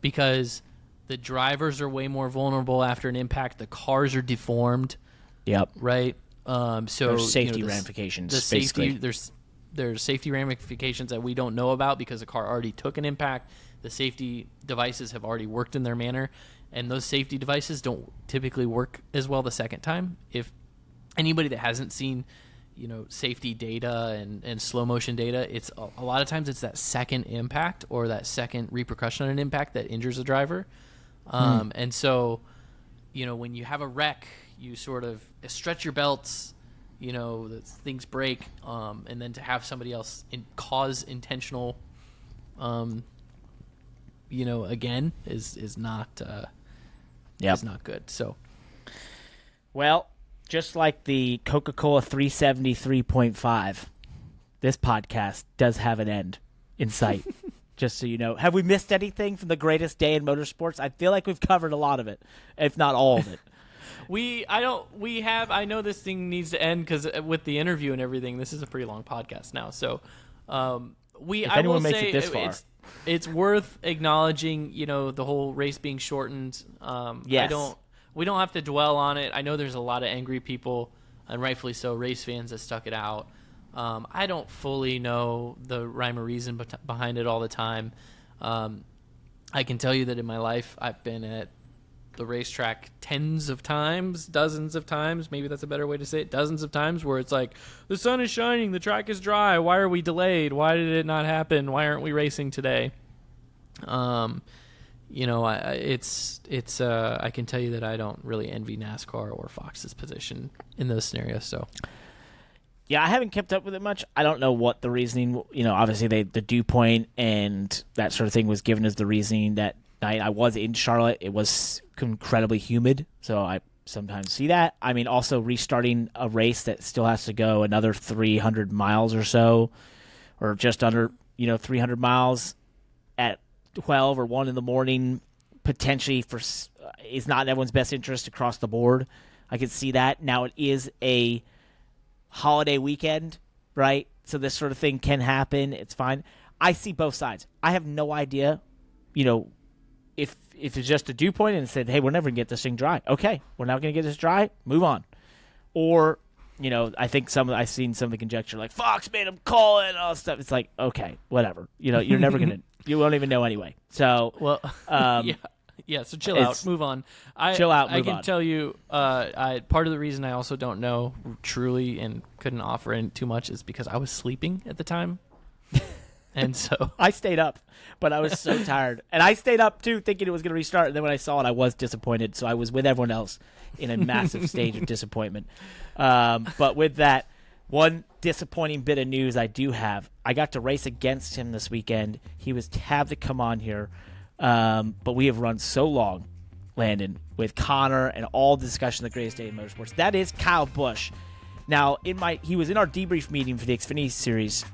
because the drivers are way more vulnerable after an impact. The cars are deformed. Yep. Right. So there's safety ramifications. There's safety ramifications that we don't know about because the car already took an impact. The safety devices have already worked in their manner, and those safety devices don't typically work as well the second time. If anybody that hasn't seen, safety data and slow motion data, it's a lot of times it's that second impact or that second repercussion on an impact that injures a driver. And so, when you have a wreck, you sort of stretch your belts, that things break, and then to have somebody else cause intentional, again is not is not good. So, well, just like the Coca-Cola 373.5, this podcast does have an end in sight. Just so you know. Have we missed anything from the greatest day in motorsports? I feel like we've covered a lot of it, if not all of it. I know this thing needs to end because with the interview and everything, this is a pretty long podcast now. So, if anyone makes it this far, it's worth acknowledging, the whole race being shortened. Yes. We don't have to dwell on it. I know there's a lot of angry people, and rightfully so, race fans that stuck it out. I don't fully know the rhyme or reason behind it all the time. I can tell you that in my life, I've been at the racetrack tens of times, dozens of times, maybe that's a better way to say it, dozens of times, where it's like, the sun is shining, the track is dry, why are we delayed, why did it not happen, why aren't we racing today? I can tell you that I don't really envy NASCAR or Fox's position in those scenarios. So yeah, I haven't kept up with it much. I don't know what the reasoning, obviously the dew point and that sort of thing was given as the reasoning that night. I was in Charlotte. It was incredibly humid, so I sometimes see that. I mean, also restarting a race that still has to go another 300 miles or so, or just under, 300 miles at 12 or 1 in the morning, potentially is not in everyone's best interest across the board. I can see that. Now, it is a holiday weekend, right? So this sort of thing can happen. It's fine. I see both sides. I have no idea, if it's just a dew point and it said, hey, we're never going to get this thing dry. Okay, we're not going to get this dry. Move on. Or, I think I've seen some of the conjecture like Fox made him call it and all that stuff. It's like, okay, whatever. You're never going to, you won't even know anyway. So, yeah. So chill out, move on. Chill out, I move can on. tell you, part of the reason I also don't know truly and couldn't offer in too much is because I was sleeping at the time. And so I stayed up, but I was so tired. And I stayed up, too, thinking it was going to restart. And then when I saw it, I was disappointed. So I was with everyone else in a massive stage of disappointment. But with that, one disappointing bit of news I do have. I got to race against him this weekend. He was tabbed to come on here. But we have run so long, Landon, with Connor and all the discussion of the greatest day in motorsports. That is Kyle Busch. Now, he was in our debrief meeting for the Xfinity Series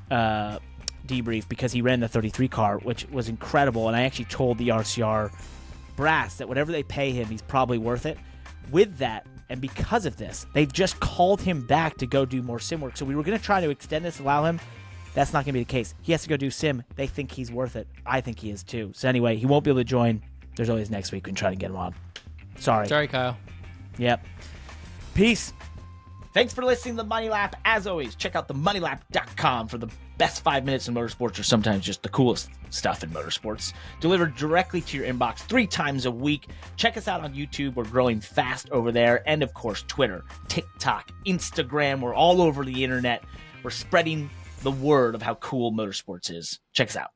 debrief because he ran the 33 car, which was incredible. And I actually told the RCR brass that whatever they pay him, he's probably worth it. With that, and because of this, they've just called him back to go do more sim work. So we were going to try to extend this, allow him. That's not going to be the case. He has to go do sim. They think he's worth it. I think he is too. So anyway, he won't be able to join. There's always next week. We can try to get him on. Sorry, Kyle. Yep. Peace. Thanks for listening to the Money Lap. As always, check out themoneylap.com for the best 5 minutes in motorsports, or sometimes just the coolest stuff in motorsports, delivered directly to your inbox 3 times a week. Check us out on YouTube. We're growing fast over there. And of course, Twitter, TikTok, Instagram. We're all over the internet. We're spreading the word of how cool motorsports is. Check us out.